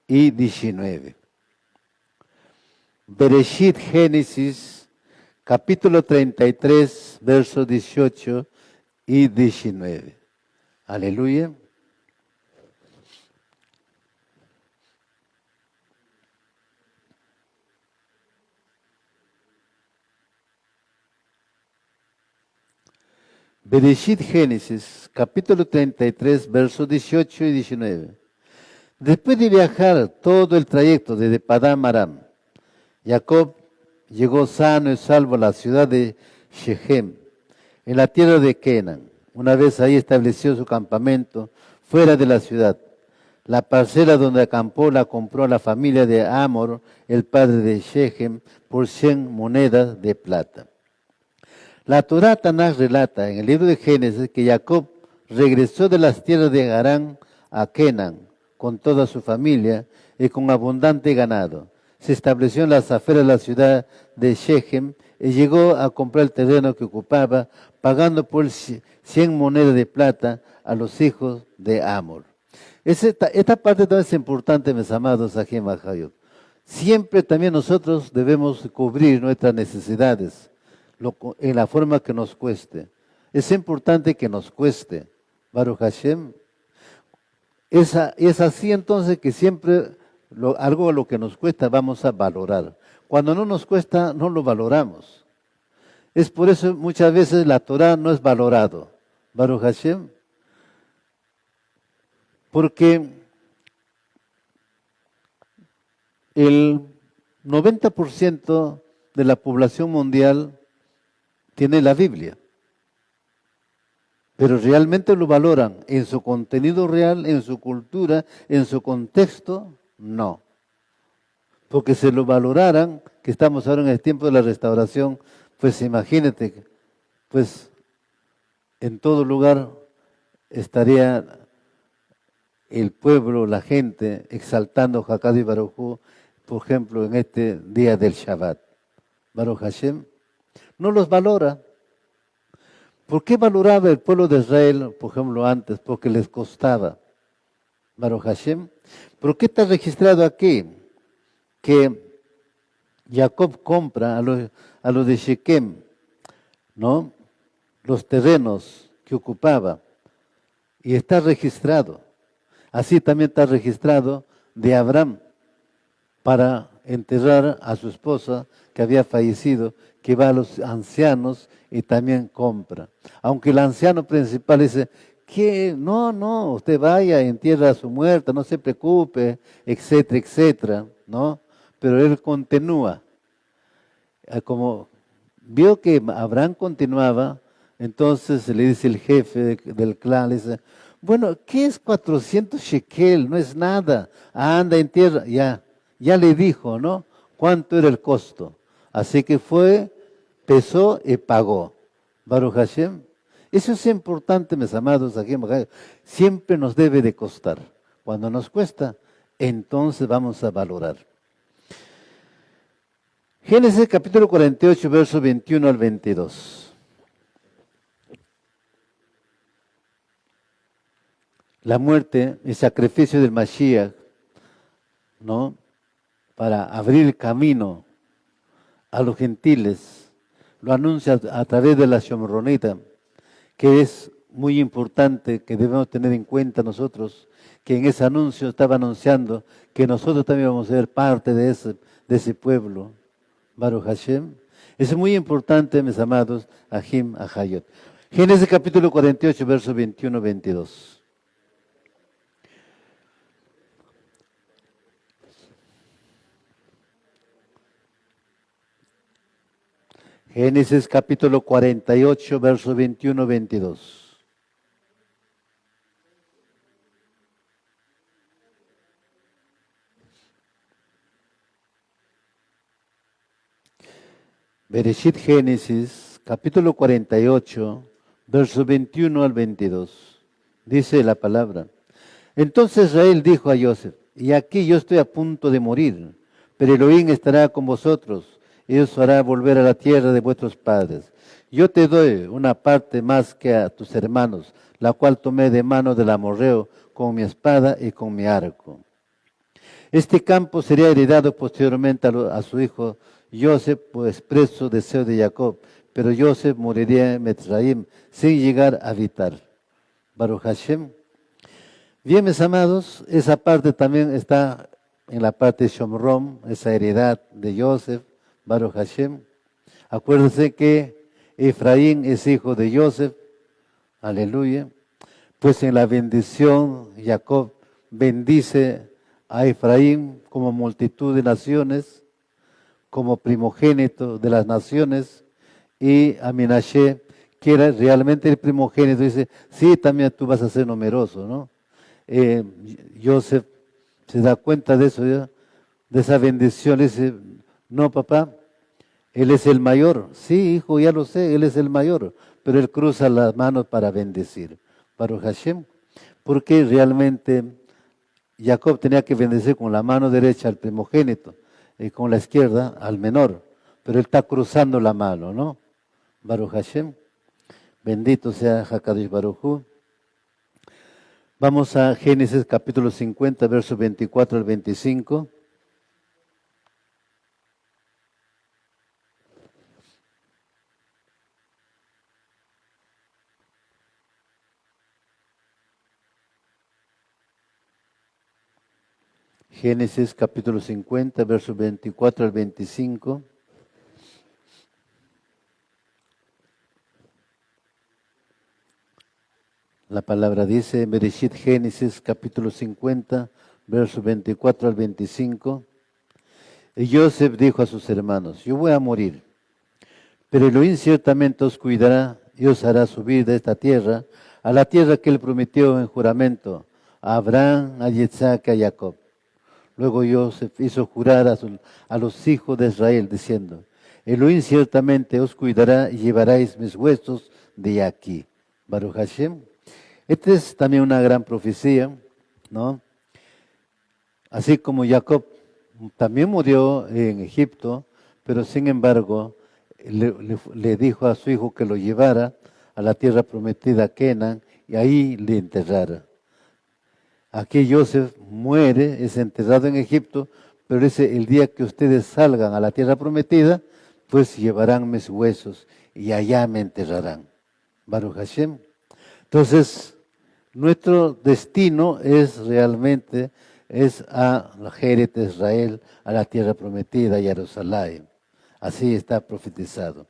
y 19. Bereshit Génesis, capítulo 33, versos 18 y 19. Aleluya. Bereshit Génesis, capítulo 33, versos 18 y 19. Después de viajar todo el trayecto desde Padán Aram, Jacob llegó sano y salvo a la ciudad de Shechem, en la tierra de Kenan. Una vez ahí estableció su campamento fuera de la ciudad. La parcela donde acampó la compró la familia de Amor, el padre de Shechem, por 100 monedas de plata. La Torá Tanaj relata en el libro de Génesis que Jacob regresó de las tierras de Harán a Kenan con toda su familia y con abundante ganado. Se estableció en las afueras de la ciudad de Shechem y llegó a comprar el terreno que ocupaba, pagando por él 100 monedas de plata a los hijos de Amor. Esta parte también es importante, mis amados, aquí en Bajayot. Siempre también nosotros debemos cubrir nuestras necesidades en la forma que nos cueste. Es importante que nos cueste. Baruch Hashem. Es así entonces que siempre algo a lo que nos cuesta vamos a valorar. Cuando no nos cuesta, no lo valoramos. Es por eso muchas veces la Torah no es valorado. Baruch Hashem. Porque el 90% de la población mundial tiene la Biblia. Pero realmente lo valoran en su contenido real, en su cultura, en su contexto, no. Porque si lo valoraran, que estamos ahora en el tiempo de la restauración, pues imagínate, pues en todo lugar estaría el pueblo, la gente, exaltando Hakad y Baruj Hu, por ejemplo, en este día del Shabbat. Baruch Hashem no los valora. ¿Por qué valoraba el pueblo de Israel, por ejemplo, antes? Porque les costaba. Baruch Hashem. ¿Por qué está registrado aquí que Jacob compra a los de Shechem, ¿no?, los terrenos que ocupaba? Y está registrado. Así también está registrado de Abraham para enterrar a su esposa que había fallecido, que va a los ancianos y también compra. Aunque el anciano principal dice que no, usted vaya, entierra a su muerta, no se preocupe, etcétera, etcétera, ¿no? Pero él continúa. Como vio que Abraham continuaba, entonces le dice el jefe del clan, le dice, bueno, ¿qué es 400 shekel? No es nada. Anda, entierra. Ya le dijo, ¿no?, cuánto era el costo. Así que fue, pesó y pagó. Baruch Hashem. Eso es importante, mis amados, aquí en Bajayot. Siempre nos debe de costar. Cuando nos cuesta, entonces vamos a valorar. Génesis capítulo 48, versos 21 al 22. La muerte y sacrificio del Mashiach, ¿no?, para abrir el camino a los gentiles, lo anuncia a través de la Shomronita, que es muy importante, que debemos tener en cuenta nosotros, que en ese anuncio estaba anunciando que nosotros también vamos a ser parte de ese pueblo, Baruch Hashem. Es muy importante, mis amados, Ahim, Ahayot. Génesis capítulo 48, versos 21-22. Génesis capítulo 48, versos 21-22. Bereshit Génesis, capítulo 48, versos 21 al 22. Dice la palabra. Entonces Israel dijo a Joseph, y aquí yo estoy a punto de morir, pero Elohim estará con vosotros, y os hará volver a la tierra de vuestros padres. Yo te doy una parte más que a tus hermanos, la cual tomé de mano del amorreo con mi espada y con mi arco. Este campo sería heredado posteriormente a su hijo Joseph por expreso deseo de Jacob, pero Joseph moriría en Mitzrayim sin llegar a habitar. Baruch Hashem. Bien, mis amados, esa parte también está en la parte de Shomrom, esa heredad de Joseph, Baruch Hashem. Acuérdense que Efraín es hijo de Joseph, aleluya. Pues en la bendición Jacob bendice a Efraín como multitud de naciones, como primogénito de las naciones, y a Menashe, que era realmente el primogénito, dice, sí, también tú vas a ser numeroso, ¿no? Joseph se da cuenta de eso, ¿ya?, de esa bendición, dice, no, papá, él es el mayor. Sí, hijo, ya lo sé, él es el mayor, pero él cruza las manos para bendecir. Baruch Hashem, porque realmente Jacob tenía que bendecir con la mano derecha al primogénito y con la izquierda al menor, pero él está cruzando la mano, ¿no? Baruch Hashem, bendito sea Hakadosh Baruj Hu. Vamos a Génesis capítulo 50, versos 24 al 25. Génesis capítulo 50, versos 24 al 25. La palabra dice, Bereshit Génesis capítulo 50, versos 24 al 25. Y Joseph dijo a sus hermanos, yo voy a morir, pero Elohim ciertamente os cuidará y os hará subir de esta tierra a la tierra que él prometió en juramento a Abraham, a Isaac y a Jacob. Luego Joseph hizo jurar a los hijos de Israel, diciendo, Elohim ciertamente os cuidará y llevaréis mis huesos de aquí. Baruch Hashem. Esta es también una gran profecía, ¿no? Así como Jacob también murió en Egipto, pero sin embargo le dijo a su hijo que lo llevara a la tierra prometida, Kenan, y ahí le enterrara. Aquí Joseph muere, es enterrado en Egipto, pero dice, el día que ustedes salgan a la tierra prometida, pues llevarán mis huesos y allá me enterrarán. Baruch Hashem. Entonces, nuestro destino es realmente a la Jeret de Israel, a la tierra prometida, a Jerusalén. Así está profetizado.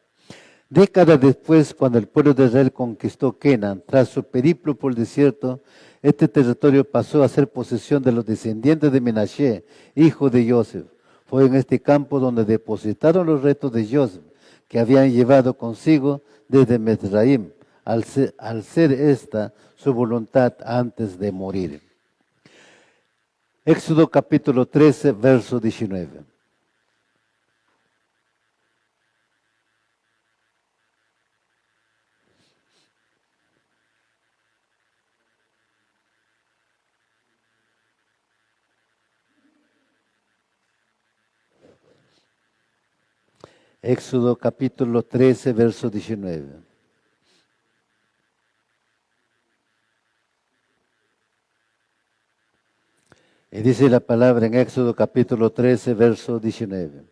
Décadas después, cuando el pueblo de Israel conquistó Kenan, tras su periplo por el desierto, este territorio pasó a ser posesión de los descendientes de Menashe, hijo de Joseph. Fue en este campo donde depositaron los restos de Joseph, que habían llevado consigo desde Mizraim, al ser esta su voluntad antes de morir. Éxodo capítulo 13, verso 19. Éxodo capítulo 13, verso 19. Y dice la palabra en Éxodo capítulo 13, verso 19.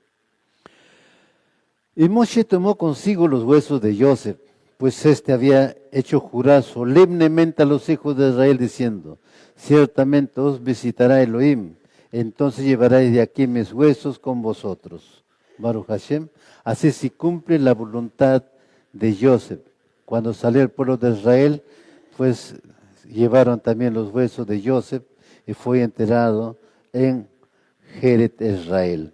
Y Moshe tomó consigo los huesos de Joseph, pues éste había hecho jurar solemnemente a los hijos de Israel diciendo, ciertamente os visitará Elohim, entonces llevaréis de aquí mis huesos con vosotros. Baruch Hashem, así se cumple la voluntad de Joseph. Cuando salió el pueblo de Israel, pues llevaron también los huesos de Joseph y fue enterrado en Jeret Israel.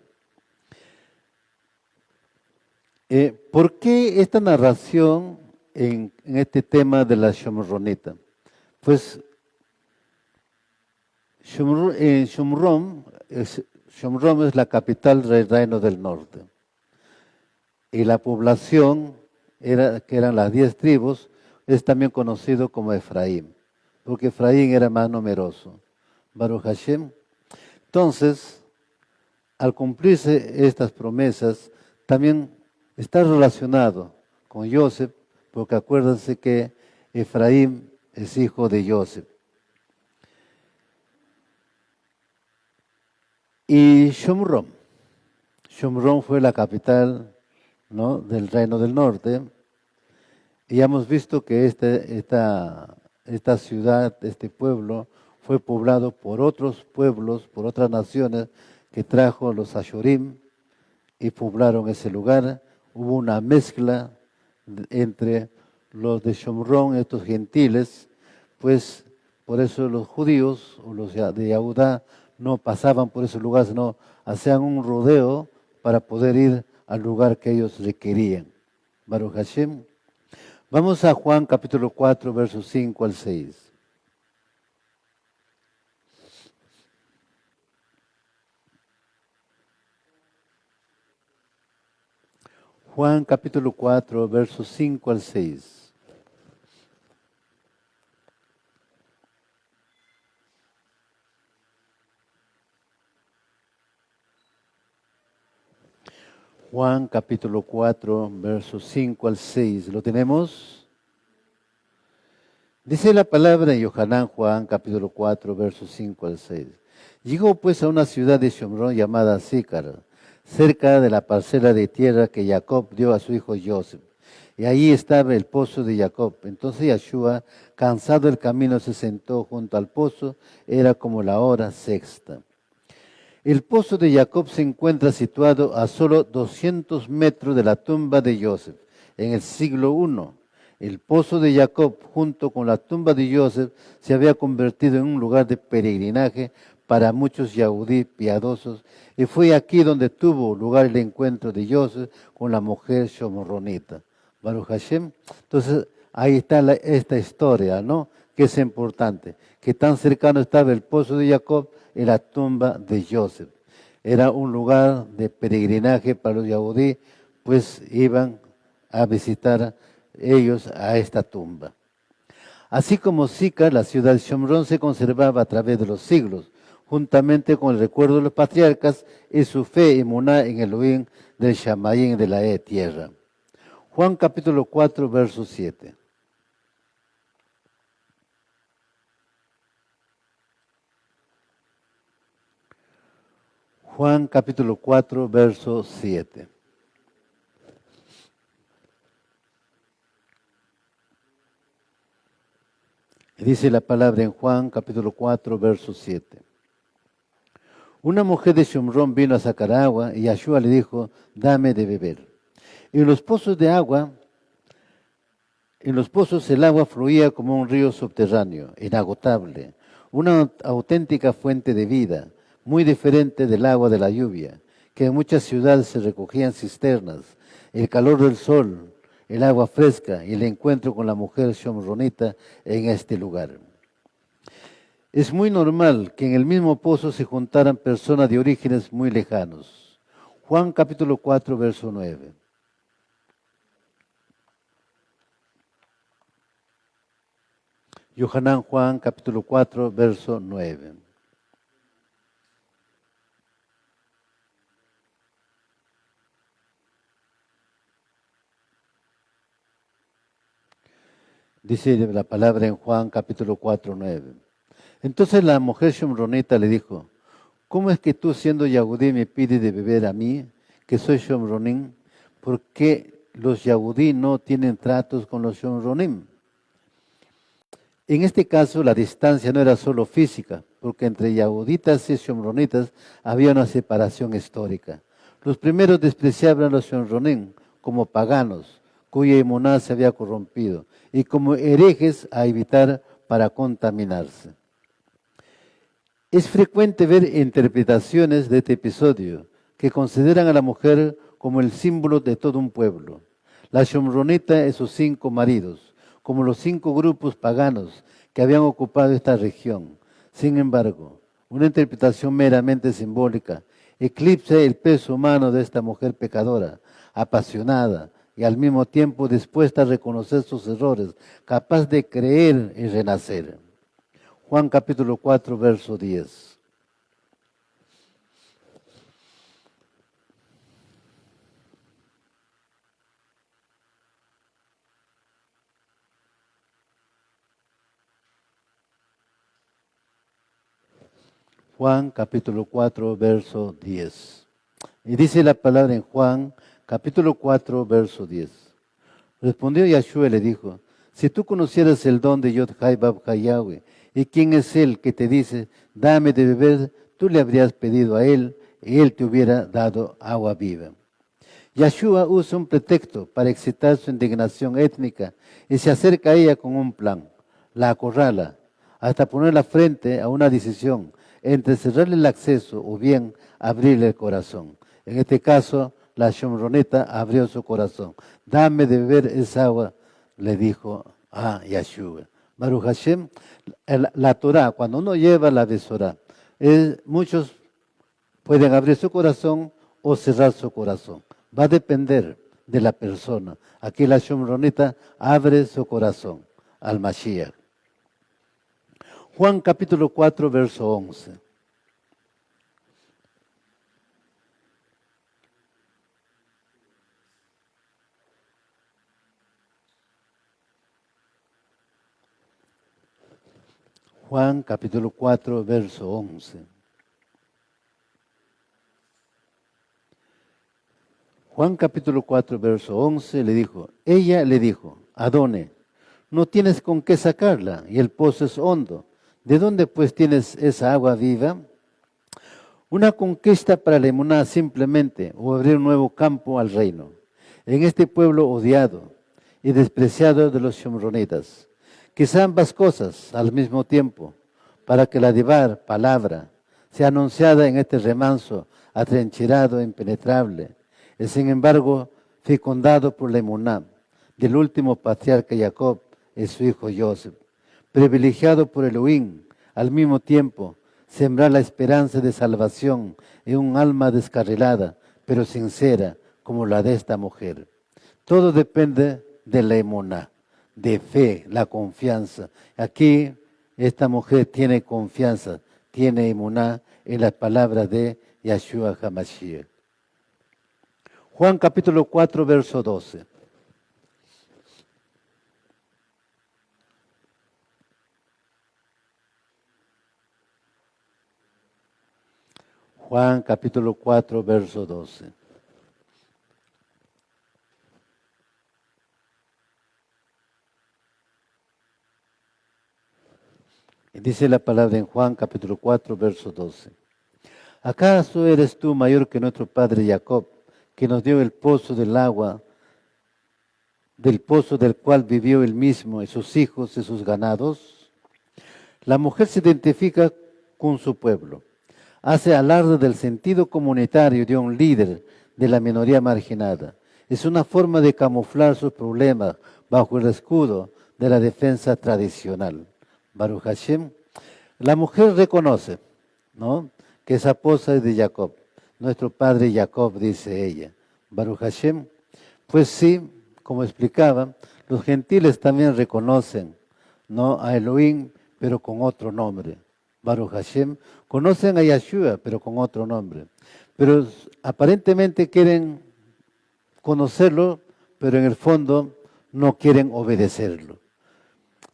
¿Por qué esta narración en este tema de la Shomronita? Pues Shomron es la capital del Reino del Norte. Y la población, que eran las 10 tribus, es también conocido como Efraín, porque Efraín era más numeroso. Baruch Hashem. Entonces, al cumplirse estas promesas, también está relacionado con Joseph, porque acuérdense que Efraín es hijo de Joseph. Y Shomron fue la capital, ¿no?, del Reino del Norte. Y hemos visto que esta ciudad, este pueblo, fue poblado por otros pueblos, por otras naciones que trajo los Ashurim y poblaron ese lugar. Hubo una mezcla entre los de Shomron, estos gentiles, pues por eso los judíos o los de Yahudá no pasaban por ese lugar, sino hacían un rodeo para poder ir al lugar que ellos requerían. Baruch Hashem. Vamos a Juan capítulo 4, versos 5 al 6. Juan capítulo 4, versos 5 al 6. Juan capítulo 4, versos 5 al 6. ¿Lo tenemos? Dice la palabra en Yohanan Juan capítulo 4, versos 5 al 6. Llegó pues a una ciudad de Shomrón llamada Sícar, cerca de la parcela de tierra que Jacob dio a su hijo Joseph. Y allí estaba el pozo de Jacob. Entonces Yeshua, cansado del camino, se sentó junto al pozo. Era como la hora sexta. El pozo de Jacob se encuentra situado a solo 200 metros de la tumba de Joseph, en el siglo I. El pozo de Jacob, junto con la tumba de Joseph, se había convertido en un lugar de peregrinaje para muchos yahudí piadosos, y fue aquí donde tuvo lugar el encuentro de Joseph con la mujer shomronita. Baruch Hashem. Entonces, ahí está esta historia, ¿no? Que es importante, que tan cercano estaba el pozo de Jacob y la tumba de Joseph. Era un lugar de peregrinaje para los yahudí, pues iban a visitar ellos a esta tumba. Así como Sicar, la ciudad de Shomrón se conservaba a través de los siglos, juntamente con el recuerdo de los patriarcas y su fe y muná en Elohim del Shamayim de la tierra. Juan capítulo 4, verso 7. Juan capítulo 4, verso 7. Dice la palabra en Juan capítulo 4, verso 7. Una mujer de Shomrón vino a sacar agua y Yeshua le dijo, dame de beber. En los pozos de agua, en los pozos el agua fluía como un río subterráneo, inagotable, una auténtica fuente de vida, muy diferente del agua de la lluvia, que en muchas ciudades se recogían cisternas, el calor del sol, el agua fresca y el encuentro con la mujer shomronita en este lugar. Es muy normal que en el mismo pozo se juntaran personas de orígenes muy lejanos. Juan capítulo 4, verso 9. Yohanan Juan capítulo 4, verso 9. Dice la palabra en Juan capítulo 4, 9. Entonces la mujer shomronita le dijo, ¿cómo es que tú siendo yahudí me pides de beber a mí, que soy shomronim? ¿Por qué los yahudí no tienen tratos con los shomronim? En este caso la distancia no era solo física, porque entre yahuditas y shomronitas había una separación histórica. Los primeros despreciaban a los shomronim como paganos, cuya emuná se había corrompido, y como herejes a evitar para contaminarse. Es frecuente ver interpretaciones de este episodio que consideran a la mujer como el símbolo de todo un pueblo. La shomronita y sus 5 maridos, como los 5 grupos paganos que habían ocupado esta región. Sin embargo, una interpretación meramente simbólica eclipsa el peso humano de esta mujer pecadora, apasionada y al mismo tiempo dispuesta a reconocer sus errores, capaz de creer y renacer. Juan capítulo 4, verso 10. Juan capítulo 4, verso 10. Y dice la palabra en Juan capítulo 4, verso 10. Respondió Yahshua y le dijo, si tú conocieras el don de Yod-Hai Bab-Hai Yahweh, y quién es él que te dice, dame de beber, tú le habrías pedido a él, y él te hubiera dado agua viva. Yahshua usa un pretexto para excitar su indignación étnica y se acerca a ella con un plan. La acorrala hasta ponerla frente a una decisión entre cerrarle el acceso o bien abrirle el corazón. En este caso, la shomronita abrió su corazón. Dame de beber esa agua, le dijo a Yahshua. Baruch Hashem, la Torah, cuando uno lleva la Besorá, muchos pueden abrir su corazón o cerrar su corazón. Va a depender de la persona. Aquí la shomronita abre su corazón al Mashiach. Juan capítulo 4, verso 11. Juan capítulo 4, verso 11. Juan capítulo 4, verso 11 ella le dijo, Adone, no tienes con qué sacarla y el pozo es hondo. ¿De dónde pues tienes esa agua viva? Una conquista para la emuná simplemente, o abrir un nuevo campo al reino. En este pueblo odiado y despreciado de los shomronitas. Quizá ambas cosas al mismo tiempo, para que la divar, palabra, sea anunciada en este remanso atrincherado e impenetrable, y sin embargo fecundado por la emuná del último patriarca Jacob y su hijo Joseph, privilegiado por Elohim, al mismo tiempo sembrar la esperanza de salvación en un alma descarrilada, pero sincera, como la de esta mujer. Todo depende de la emuná, de fe, la confianza. Aquí esta mujer tiene confianza, tiene emuná en las palabras de Yahshua HaMashiach. Juan capítulo 4, verso 12. Juan capítulo 4, verso 12. Dice la palabra en Juan capítulo 4, verso 12. ¿Acaso eres tú mayor que nuestro padre Jacob, que nos dio el pozo del agua, del pozo del cual vivió él mismo y sus hijos y sus ganados? La mujer se identifica con su pueblo, hace alarde del sentido comunitario de un líder de la minoría marginada. Es una forma de camuflar sus problemas bajo el escudo de la defensa tradicional. Baruch Hashem, la mujer reconoce, ¿no?, que esa esposa es de Jacob, nuestro padre Jacob, dice ella. Baruch Hashem, pues sí, como explicaba, los gentiles también reconocen, ¿no?, a Elohim, pero con otro nombre. Baruch Hashem, conocen a Yahshua, pero con otro nombre. Pero aparentemente quieren conocerlo, pero en el fondo no quieren obedecerlo.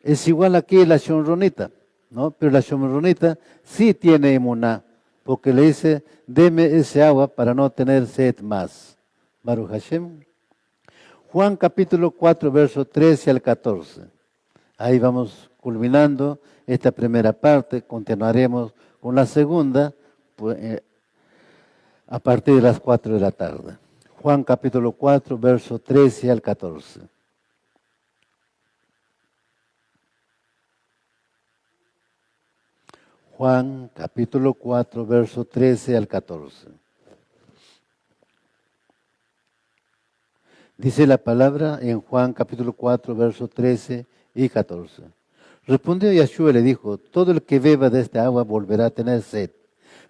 Es igual aquí la shomronita, ¿no? Pero la shomronita sí tiene emuná, porque le dice, deme ese agua para no tener sed más. Baruch Hashem. Juan capítulo 4, verso 13 al 14. Ahí vamos culminando esta primera parte, continuaremos con la segunda pues, a partir de las 4 de la tarde. Juan capítulo 4, verso 13 al 14. Juan capítulo 4, verso 13 al 14. Dice la palabra en Juan capítulo 4, verso 13 y 14. Respondió Yahshua y le dijo, todo el que beba de esta agua volverá a tener sed,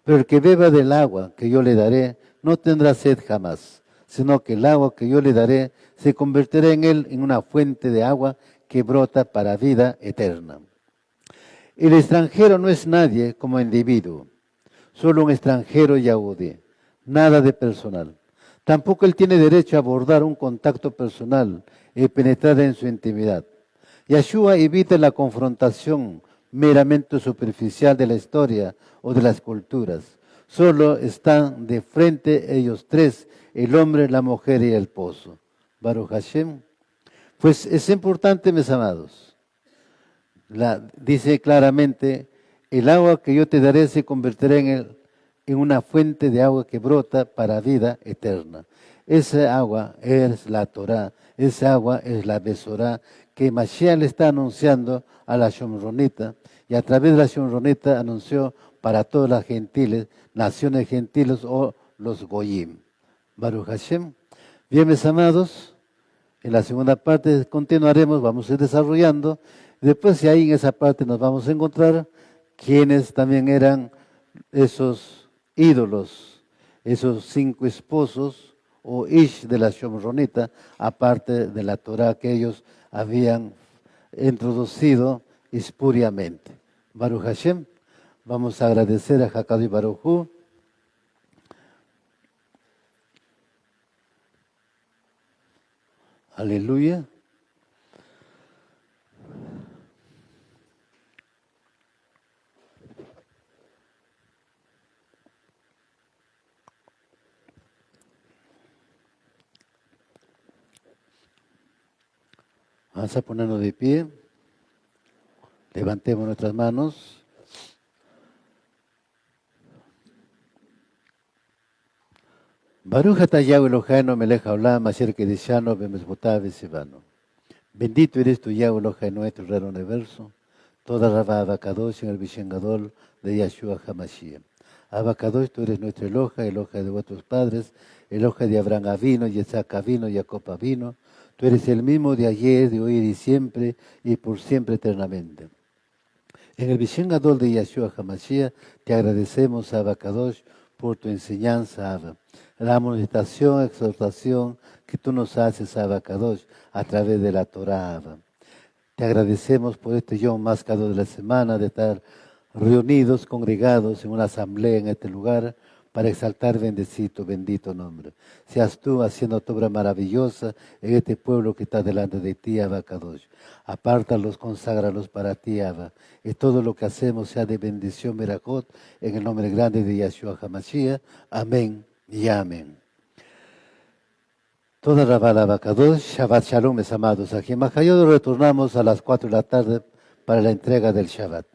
pero el que beba del agua que yo le daré no tendrá sed jamás, sino que el agua que yo le daré se convertirá en él en una fuente de agua que brota para vida eterna. El extranjero no es nadie como individuo, solo un extranjero yahudí, nada de personal. Tampoco él tiene derecho a abordar un contacto personal y penetrar en su intimidad. Yahshua evita la confrontación meramente superficial de la historia o de las culturas. Solo están de frente ellos tres, el hombre, la mujer y el pozo. Baruch Hashem. Pues es importante, mis amados. Dice claramente, el agua que yo te daré se convertirá en una fuente de agua que brota para vida eterna. Esa agua es la Torah, esa agua es la Besorá que Mashiach le está anunciando a la Shomronita y a través de la Shomronita anunció para todas las gentiles, naciones gentiles o los Goyim. Baruch Hashem. Bien, mis amados, en la segunda parte continuaremos, vamos a ir desarrollando. Después, si ahí en esa parte nos vamos a encontrar quienes también eran esos ídolos, esos 5 esposos o ish de la Shomronita, aparte de la Torah que ellos habían introducido espuriamente. Baruch Hashem, vamos a agradecer a Hakadu Baruj Hu. Aleluya. Vamos a ponernos de pie. Levantemos nuestras manos. Baruch atah Yahweh Eloheinu melech haolam asher kedishanu b'mitzvotav v'tzivanu. Bendito eres tú, Yahweh Eloheinu, nuestro Rey del Universo. Toda Rabá Abacadosh en el Vishen Gadol de Yahshua HaMashiach. Abacadosh, tú eres nuestro Eloja, Eloja de vuestros padres, Eloja de Abraham Avino, Yitzhak Avino, Jacob Avino. Tú eres el mismo de ayer, de hoy y siempre, y por siempre eternamente. En el Vishen Gadol de Yahshua HaMashiach te agradecemos, Abacadosh, por tu enseñanza, Abba. La amonestación, exhortación que tú nos haces, Abacadosh, a través de la Torah, Abba. Te agradecemos por este Yom más Gadol de la semana, de estar reunidos, congregados en una asamblea en este lugar para exaltar bendito nombre. Seas tú haciendo tu obra maravillosa en este pueblo que está delante de ti, Abacadosh. Apártalos, conságralos para ti, Abba. Y todo lo que hacemos sea de bendición, Merajot, en el nombre grande de Yahshua HaMashiach. Amén y amén. Toda Rabá Abacadosh, Shabbat Shalom, mis amados. Aquí en Majayod retornamos a las 4 de la tarde para la entrega del Shabbat.